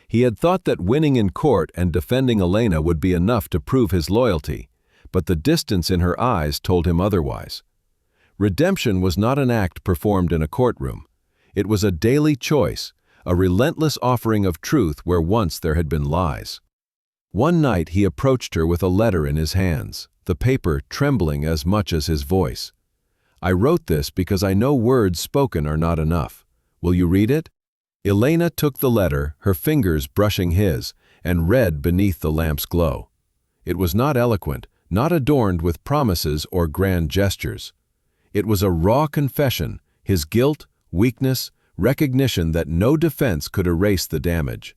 He had thought that winning in court and defending Elena would be enough to prove his loyalty, but the distance in her eyes told him otherwise. Redemption was not an act performed in a courtroom. It was a daily choice, a relentless offering of truth where once there had been lies. One night he approached her with a letter in his hands, the paper trembling as much as his voice. "I wrote this because I know words spoken are not enough. Will you read it?" Elena took the letter, her fingers brushing his, and read beneath the lamp's glow. It was not eloquent, not adorned with promises or grand gestures. It was a raw confession, his guilt, weakness, recognition that no defense could erase the damage.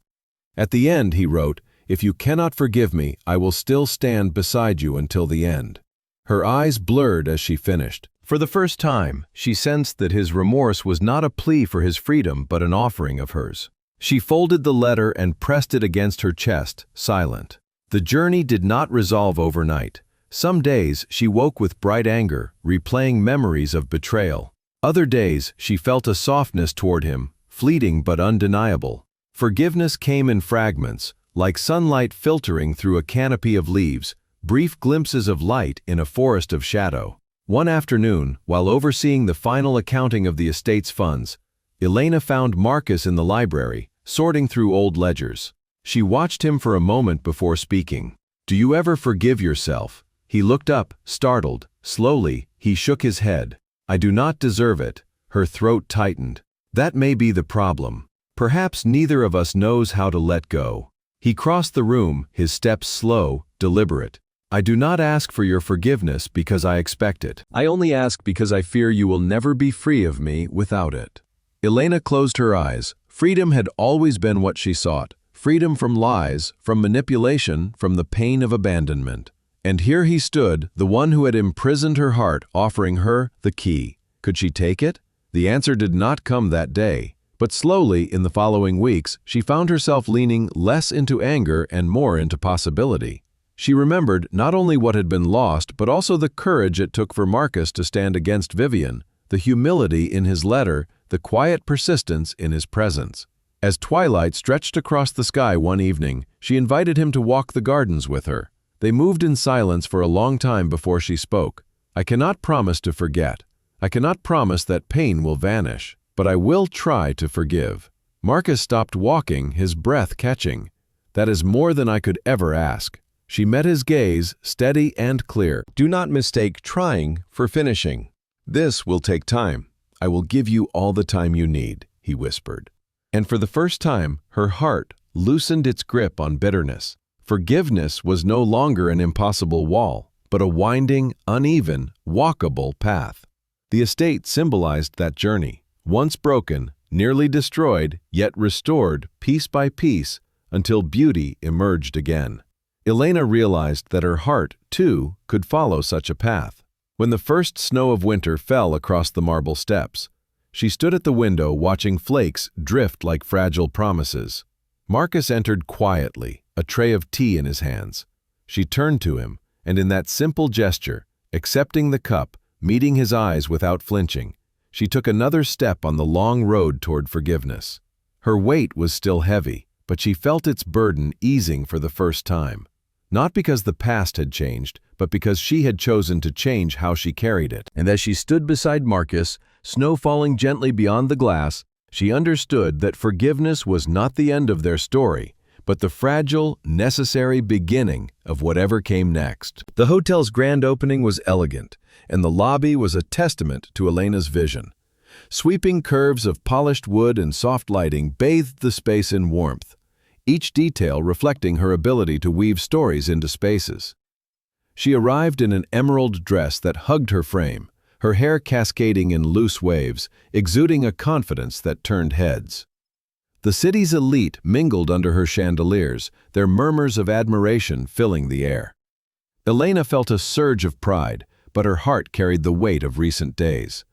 At the end, he wrote, "If you cannot forgive me, I will still stand beside you until the end." Her eyes blurred as she finished. For the first time, she sensed that his remorse was not a plea for his freedom but an offering of hers. She folded the letter and pressed it against her chest, silent. The journey did not resolve overnight. Some days she woke with bright anger, replaying memories of betrayal. Other days she felt a softness toward him, fleeting but undeniable. Forgiveness came in fragments, like sunlight filtering through a canopy of leaves, brief glimpses of light in a forest of shadow. One afternoon, while overseeing the final accounting of the estate's funds, Elena found Marcus in the library, sorting through old ledgers. She watched him for a moment before speaking. "Do you ever forgive yourself?" He looked up, startled. Slowly, he shook his head. "I do not deserve it." Her throat tightened. "That may be the problem. Perhaps neither of us knows how to let go." He crossed the room, his steps slow, deliberate. "I do not ask for your forgiveness because I expect it. I only ask because I fear you will never be free of me without it." Elena closed her eyes. Freedom had always been what she sought. Freedom from lies, from manipulation, from the pain of abandonment. And here he stood, the one who had imprisoned her heart, offering her the key. Could she take it? The answer did not come that day. But slowly, in the following weeks, she found herself leaning less into anger and more into possibility. She remembered not only what had been lost, but also the courage it took for Marcus to stand against Vivian, the humility in his letter, the quiet persistence in his presence. As twilight stretched across the sky one evening, she invited him to walk the gardens with her. They moved in silence for a long time before she spoke. "I cannot promise to forget. I cannot promise that pain will vanish, but I will try to forgive." Marcus stopped walking, his breath catching. "That is more than I could ever ask." She met his gaze, steady and clear. "Do not mistake trying for finishing. This will take time. I will give you all the time you need," he whispered. And for the first time, her heart loosened its grip on bitterness. Forgiveness was no longer an impossible wall, but a winding, uneven, walkable path. The estate symbolized that journey. Once broken, nearly destroyed, yet restored piece by piece until beauty emerged again. Elena realized that her heart, too, could follow such a path. When the first snow of winter fell across the marble steps, she stood at the window watching flakes drift like fragile promises. Marcus entered quietly, a tray of tea in his hands. She turned to him, and in that simple gesture, accepting the cup, meeting his eyes without flinching, she took another step on the long road toward forgiveness. Her weight was still heavy, but she felt its burden easing for the first time. Not because the past had changed, but because she had chosen to change how she carried it. And as she stood beside Marcus, snow falling gently beyond the glass, she understood that forgiveness was not the end of their story, but the fragile, necessary beginning of whatever came next. The hotel's grand opening was elegant, and the lobby was a testament to Elena's vision. Sweeping curves of polished wood and soft lighting bathed the space in warmth, each detail reflecting her ability to weave stories into spaces. She arrived in an emerald dress that hugged her frame, her hair cascading in loose waves, exuding a confidence that turned heads. The city's elite mingled under her chandeliers, their murmurs of admiration filling the air. Elena felt a surge of pride, but her heart carried the weight of recent days.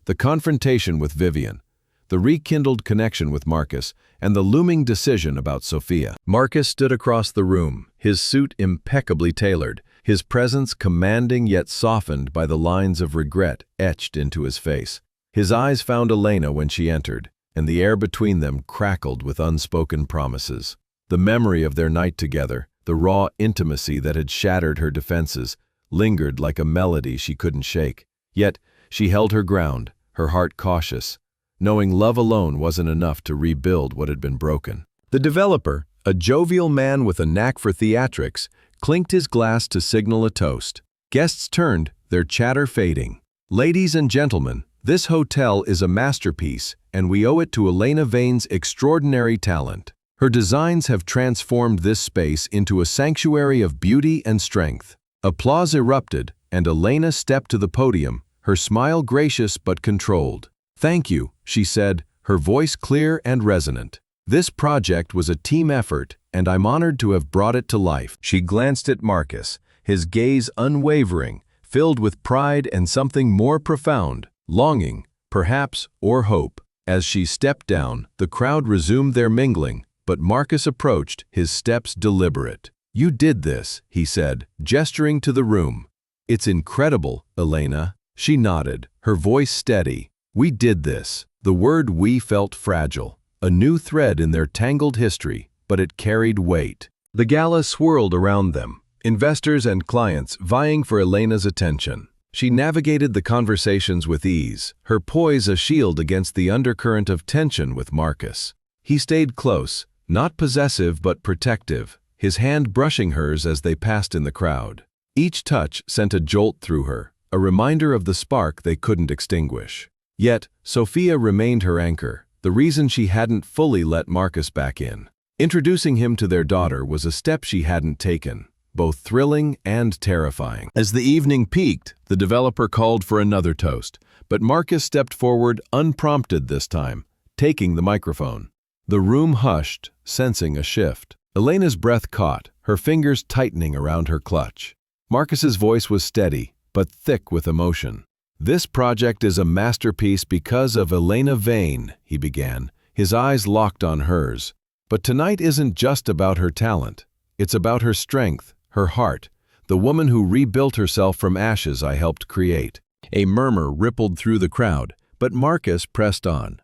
The confrontation with Vivian, the rekindled connection with Marcus, and the looming decision about Sophia. Marcus stood across the room, his suit impeccably tailored, his presence commanding yet softened by the lines of regret etched into his face. His eyes found Elena when she entered, and the air between them crackled with unspoken promises. The memory of their night together, the raw intimacy that had shattered her defenses, lingered like a melody she couldn't shake. Yet, she held her ground, her heart cautious, knowing love alone wasn't enough to rebuild what had been broken. The developer, a jovial man with a knack for theatrics, clinked his glass to signal a toast. Guests turned, their chatter fading. Ladies and gentlemen, this hotel is a masterpiece, and we owe it to Elena Vane's extraordinary talent. Her designs have transformed this space into a sanctuary of beauty and strength. Applause erupted, and Elena stepped to the podium, her smile gracious but controlled. "Thank you," she said, her voice clear and resonant. "This project was a team effort, and I'm honored to have brought it to life." She glanced at Marcus, his gaze unwavering, filled with pride and something more profound, longing, perhaps, or hope. As she stepped down, the crowd resumed their mingling, but Marcus approached, his steps deliberate. "You did this," he said, gesturing to the room. "It's incredible, Elena." She nodded, her voice steady. "We did this." The word "we" felt fragile, a new thread in their tangled history, but it carried weight. The gala swirled around them, investors and clients vying for Elena's attention. She navigated the conversations with ease, her poise a shield against the undercurrent of tension with Marcus. He stayed close, not possessive but protective, his hand brushing hers as they passed in the crowd. Each touch sent a jolt through her, a reminder of the spark they couldn't extinguish. Yet, Sophia remained her anchor, the reason she hadn't fully let Marcus back in. Introducing him to their daughter was a step she hadn't taken, both thrilling and terrifying. As the evening peaked, the developer called for another toast, but Marcus stepped forward unprompted this time, taking the microphone. The room hushed, sensing a shift. Elena's breath caught, her fingers tightening around her clutch. Marcus's voice was steady, but thick with emotion. "This project is a masterpiece because of Elena Vane," he began, his eyes locked on hers. "But tonight isn't just about her talent. It's about her strength, her heart, the woman who rebuilt herself from ashes I helped create." A murmur rippled through the crowd, but Marcus pressed on.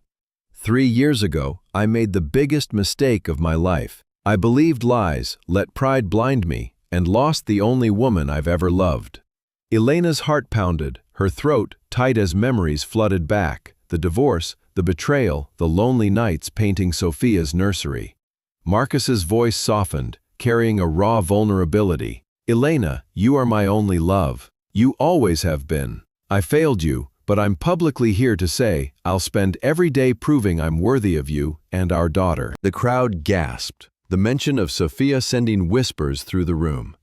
3 years ago, I made the biggest mistake of my life. I believed lies, let pride blind me, and lost the only woman I've ever loved." Elena's heart pounded, her throat tight as memories flooded back, the divorce, the betrayal, the lonely nights painting Sophia's nursery. Marcus's voice softened, carrying a raw vulnerability. "Elena, you are my only love. You always have been. I failed you, but I'm publicly here to say I'll spend every day proving I'm worthy of you and our daughter." The crowd gasped, the mention of Sophia sending whispers through the room.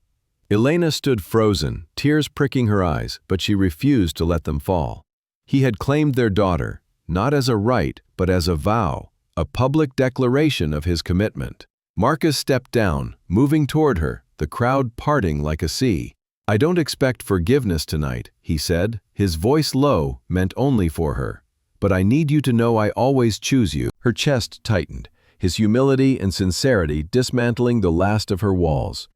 Elena stood frozen, tears pricking her eyes, but she refused to let them fall. He had claimed their daughter, not as a right, but as a vow, a public declaration of his commitment. Marcus stepped down, moving toward her, the crowd parting like a sea. "I don't expect forgiveness tonight," he said, his voice low, meant only for her. "But I need you to know I always choose you." Her chest tightened, his humility and sincerity dismantling the last of her walls.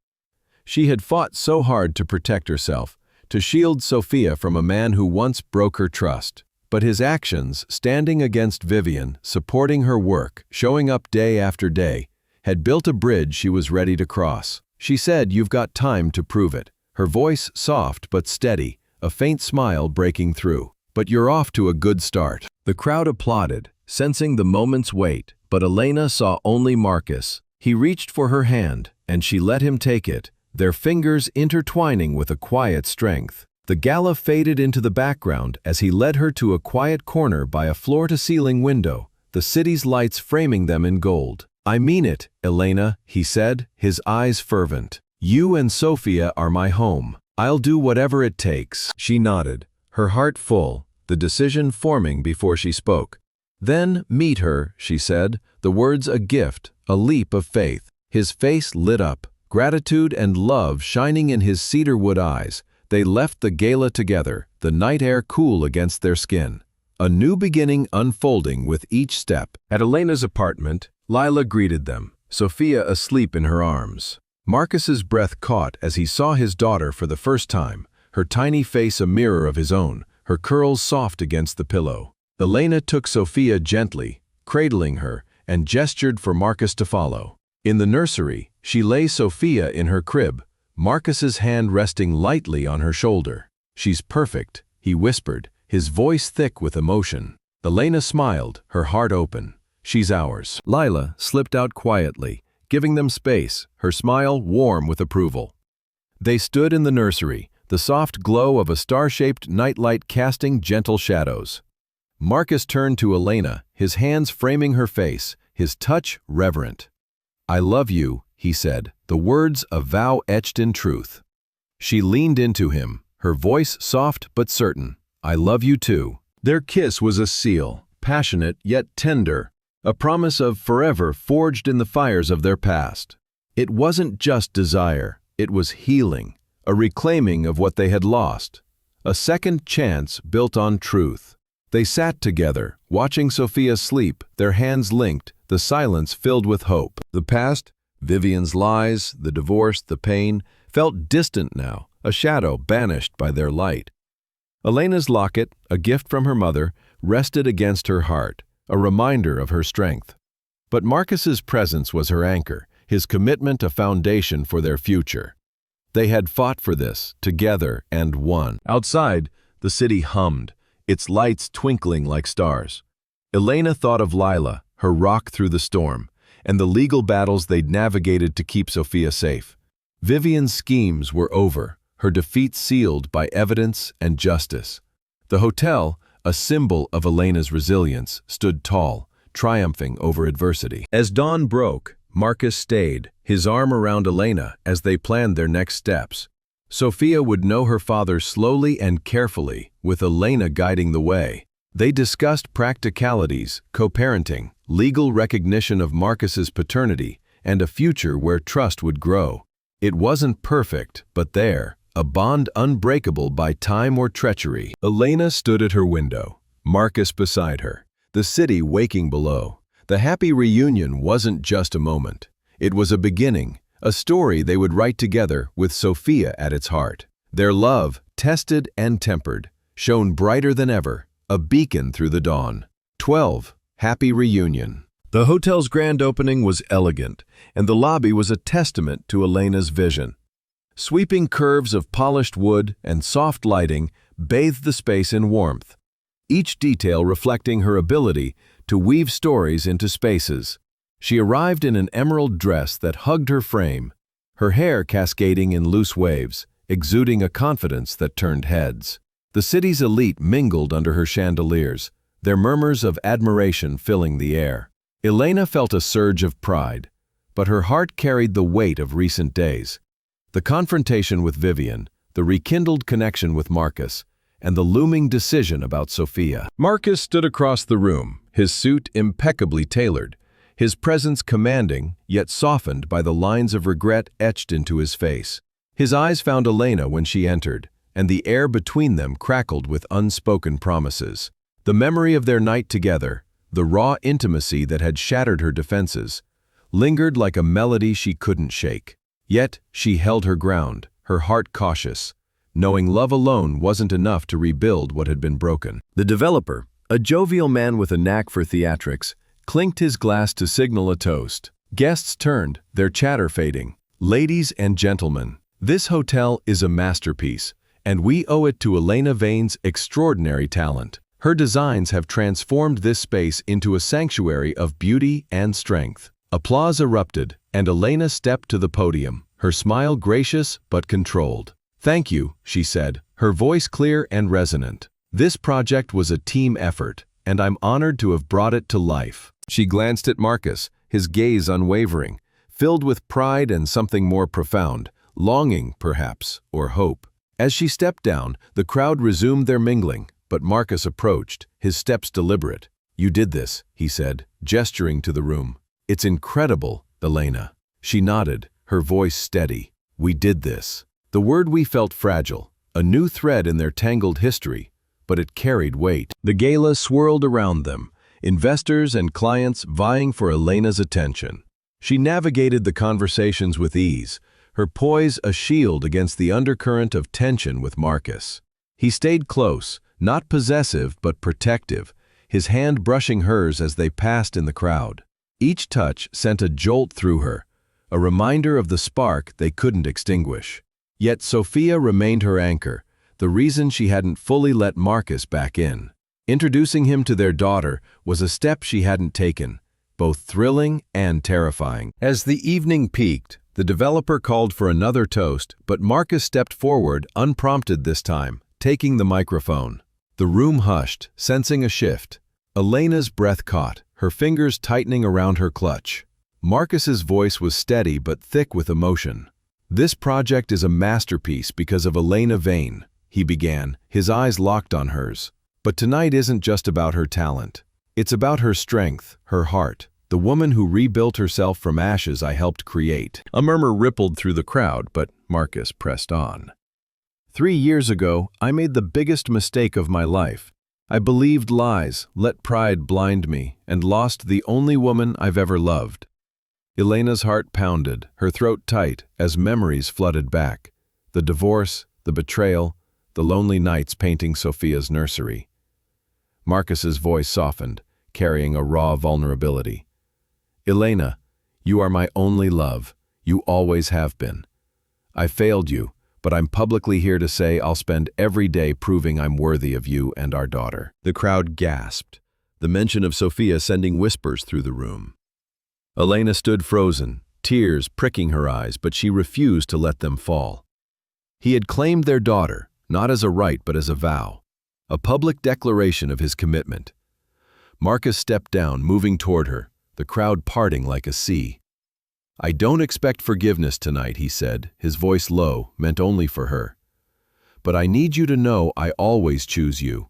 She had fought so hard to protect herself, to shield Sophia from a man who once broke her trust. But his actions, standing against Vivian, supporting her work, showing up day after day, had built a bridge she was ready to cross. She said, "You've got time to prove it." Her voice soft but steady, a faint smile breaking through. "But you're off to a good start." The crowd applauded, sensing the moment's weight, but Elena saw only Marcus, He reached for her hand, and she let him take it, their fingers intertwining with a quiet strength. The gala faded into the background as he led her to a quiet corner by a floor-to-ceiling window, the city's lights framing them in gold. "I mean it, Elena," he said, his eyes fervent. "You and Sofia are my home. I'll do whatever it takes." She nodded, her heart full, the decision forming before she spoke. "Then meet her," she said, the words a gift, a leap of faith. His face lit up, gratitude and love shining in his cedarwood eyes. They left the gala together, the night air cool against their skin. A new beginning unfolding with each step. At Elena's apartment, Lila greeted them, Sofia asleep in her arms. Marcus's breath caught as he saw his daughter for the first time, her tiny face a mirror of his own, her curls soft against the pillow. Elena took Sofia gently, cradling her, and gestured for Marcus to follow. In the nursery, she lay Sofia in her crib, Marcus's hand resting lightly on her shoulder. "She's perfect," he whispered, his voice thick with emotion. Elena smiled, her heart open. "She's ours." Lila slipped out quietly, giving them space, her smile warm with approval. They stood in the nursery, the soft glow of a star-shaped nightlight casting gentle shadows. Marcus turned to Elena, his hands framing her face, his touch reverent. "I love you," he said, the words a vow etched in truth. She leaned into him, her voice soft but certain. "I love you too." Their kiss was a seal, passionate yet tender, a promise of forever forged in the fires of their past. It wasn't just desire, it was healing, a reclaiming of what they had lost, a second chance built on truth. They sat together, watching Sofia sleep, their hands linked, the silence filled with hope. The past, Vivian's lies, the divorce, the pain, felt distant now, a shadow banished by their light. Elena's locket, a gift from her mother, rested against her heart, a reminder of her strength. But Marcus's presence was her anchor, his commitment a foundation for their future. They had fought for this, together, and won. Outside, the city hummed, its lights twinkling like stars. Elena thought of Lila, her rock through the storm, and the legal battles they'd navigated to keep Sofia safe. Vivian's schemes were over, her defeat sealed by evidence and justice. The hotel, a symbol of Elena's resilience, stood tall, triumphing over adversity. As dawn broke, Marcus stayed, his arm around Elena as they planned their next steps. Sofia would know her father slowly and carefully, with Elena guiding the way. They discussed practicalities, co-parenting, legal recognition of Marcus's paternity, and a future where trust would grow. It wasn't perfect, but there, a bond unbreakable by time or treachery. Elena stood at her window, Marcus beside her, the city waking below. The happy reunion wasn't just a moment. It was a beginning, a story they would write together with Sofia at its heart. Their love, tested and tempered, shone brighter than ever, a beacon through the dawn. 12. Happy reunion. The hotel's grand opening was elegant, and the lobby was a testament to Elena's vision. Sweeping curves of polished wood and soft lighting bathed the space in warmth, each detail reflecting her ability to weave stories into spaces. She arrived in an emerald dress that hugged her frame, her hair cascading in loose waves, exuding a confidence that turned heads. The city's elite mingled under her chandeliers, their murmurs of admiration filling the air. Elena felt a surge of pride, but her heart carried the weight of recent days. The confrontation with Vivian, the rekindled connection with Marcus, and the looming decision about Sofia. Marcus stood across the room, his suit impeccably tailored, his presence commanding, yet softened by the lines of regret etched into his face. His eyes found Elena when she entered, and the air between them crackled with unspoken promises. The memory of their night together, the raw intimacy that had shattered her defenses, lingered like a melody she couldn't shake. Yet she held her ground, her heart cautious, knowing love alone wasn't enough to rebuild what had been broken. The developer, a jovial man with a knack for theatrics, clinked his glass to signal a toast. Guests turned, their chatter fading. Ladies and gentlemen, this hotel is a masterpiece, and we owe it to Elena Vane's extraordinary talent. Her designs have transformed this space into a sanctuary of beauty and strength. Applause erupted, and Elena stepped to the podium, her smile gracious but controlled. "Thank you," she said, her voice clear and resonant. "This project was a team effort, and I'm honored to have brought it to life." She glanced at Marcus, his gaze unwavering, filled with pride and something more profound, longing, perhaps, or hope. As she stepped down, the crowd resumed their mingling, but Marcus approached, his steps deliberate. "You did this," he said, gesturing to the room. "It's incredible, Elena." She nodded, her voice steady. "We did this." The word we felt fragile, a new thread in their tangled history, but it carried weight. The gala swirled around them, investors and clients vying for Elena's attention. She navigated the conversations with ease, her poise a shield against the undercurrent of tension with Marcus. He stayed close, not possessive but protective, his hand brushing hers as they passed in the crowd. Each touch sent a jolt through her, a reminder of the spark they couldn't extinguish. Yet Sophia remained her anchor, the reason she hadn't fully let Marcus back in. Introducing him to their daughter was a step she hadn't taken, both thrilling and terrifying. As the evening peaked, the developer called for another toast, but Marcus stepped forward, unprompted this time, taking the microphone. The room hushed, sensing a shift. Elena's breath caught, her fingers tightening around her clutch. Marcus's voice was steady but thick with emotion. "This project is a masterpiece because of Elena Vane," he began, his eyes locked on hers. "But tonight isn't just about her talent. It's about her strength, her heart, the woman who rebuilt herself from ashes I helped create." A murmur rippled through the crowd, but Marcus pressed on. "3 years ago, I made the biggest mistake of my life. I believed lies, let pride blind me, and lost the only woman I've ever loved." Elena's heart pounded, her throat tight, as memories flooded back. The divorce, the betrayal, the lonely nights painting Sophia's nursery. Marcus's voice softened, carrying a raw vulnerability. "Elena, you are my only love. You always have been. I failed you, but I'm publicly here to say I'll spend every day proving I'm worthy of you and our daughter." The crowd gasped, the mention of Sophia sending whispers through the room. Elena stood frozen, tears pricking her eyes, but she refused to let them fall. He had claimed their daughter, not as a right but as a vow, a public declaration of his commitment. Marcus stepped down, moving toward her, the crowd parting like a sea. "I don't expect forgiveness tonight," he said, his voice low, meant only for her. "But I need you to know I always choose you."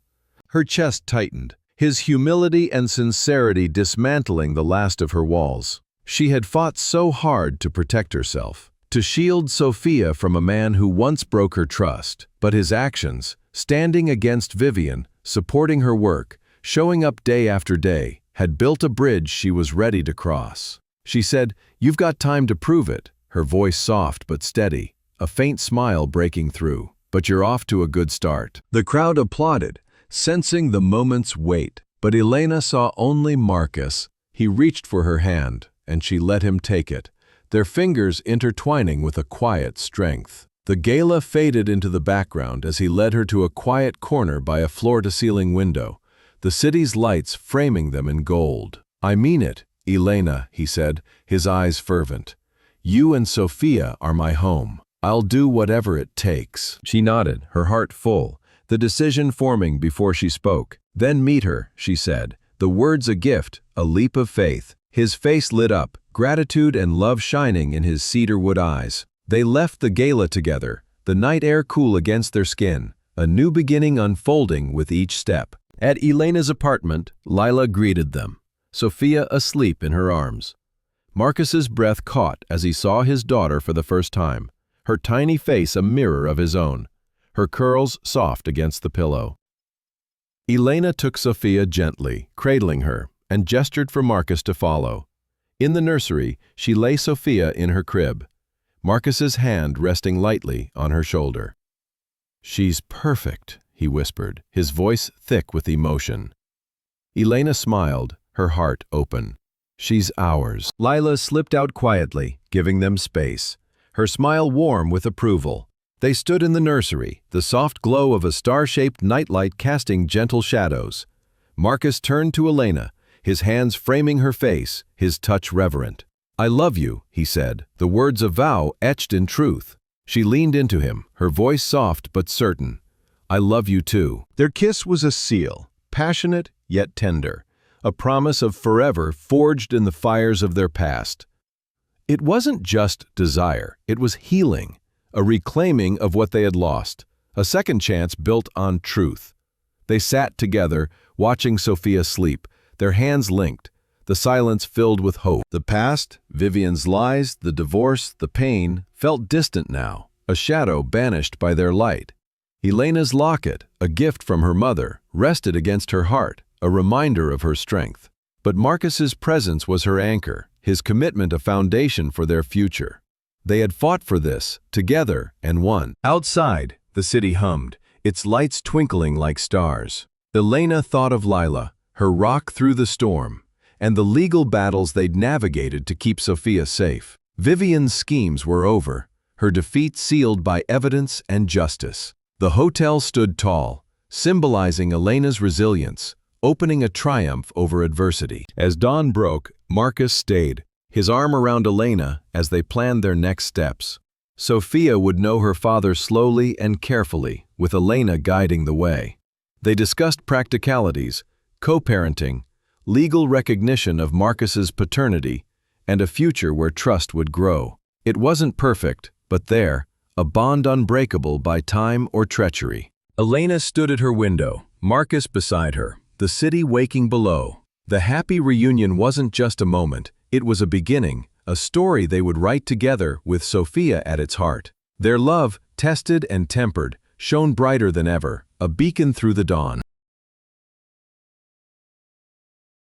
Her chest tightened, his humility and sincerity dismantling the last of her walls. She had fought so hard to protect herself, to shield Sophia from a man who once broke her trust, but his actions, standing against Vivian, supporting her work, showing up day after day, had built a bridge she was ready to cross. She said, "You've got time to prove it," her voice soft but steady, a faint smile breaking through. "But you're off to a good start." The crowd applauded, sensing the moment's weight, but Elena saw only Marcus. He reached for her hand, and she let him take it, their fingers intertwining with a quiet strength. The gala faded into the background as he led her to a quiet corner by a floor-to-ceiling window, the city's lights framing them in gold. "I mean it, Elena," he said, his eyes fervent. "You and Sophia are my home. I'll do whatever it takes." She nodded, her heart full, the decision forming before she spoke. "Then meet her," she said, the words a gift, a leap of faith. His face lit up, gratitude and love shining in his cedarwood eyes. They left the gala together, the night air cool against their skin, a new beginning unfolding with each step. At Elena's apartment, Lila greeted them, Sophia asleep in her arms. Marcus's breath caught as he saw his daughter for the first time, her tiny face a mirror of his own, her curls soft against the pillow. Elena took Sophia gently, cradling her, and gestured for Marcus to follow. In the nursery, she lay Sophia in her crib, Marcus's hand resting lightly on her shoulder. "She's perfect," he whispered, his voice thick with emotion. Elena smiled, her heart open. "She's ours." Lila slipped out quietly, giving them space, her smile warm with approval. They stood in the nursery, the soft glow of a star-shaped nightlight casting gentle shadows. Marcus turned to Elena, his hands framing her face, his touch reverent. "I love you," he said, the words of vow etched in truth. She leaned into him, her voice soft but certain. "I love you too." Their kiss was a seal, passionate yet tender, a promise of forever forged in the fires of their past. It wasn't just desire, it was healing, a reclaiming of what they had lost, a second chance built on truth. They sat together, watching Sophia sleep, their hands linked, the silence filled with hope. The past, Vivian's lies, the divorce, the pain, felt distant now, a shadow banished by their light. Elena's locket, a gift from her mother, rested against her heart, a reminder of her strength. But Marcus's presence was her anchor, his commitment a foundation for their future. They had fought for this, together, and won. Outside, the city hummed, its lights twinkling like stars. Elena thought of Lila, her rock through the storm, and the legal battles they'd navigated to keep Sophia safe. Vivian's schemes were over, her defeat sealed by evidence and justice. The hotel stood tall, symbolizing Elena's resilience, opening a triumph over adversity. As dawn broke, Marcus stayed, his arm around Elena as they planned their next steps. Sophia would know her father slowly and carefully, with Elena guiding the way. They discussed practicalities, co-parenting, legal recognition of Marcus's paternity, and a future where trust would grow. It wasn't perfect, but there, a bond unbreakable by time or treachery. Elena stood at her window, Marcus beside her, the city waking below. The happy reunion wasn't just a moment, it was a beginning, a story they would write together with Sophia at its heart. Their love, tested and tempered, shone brighter than ever, a beacon through the dawn.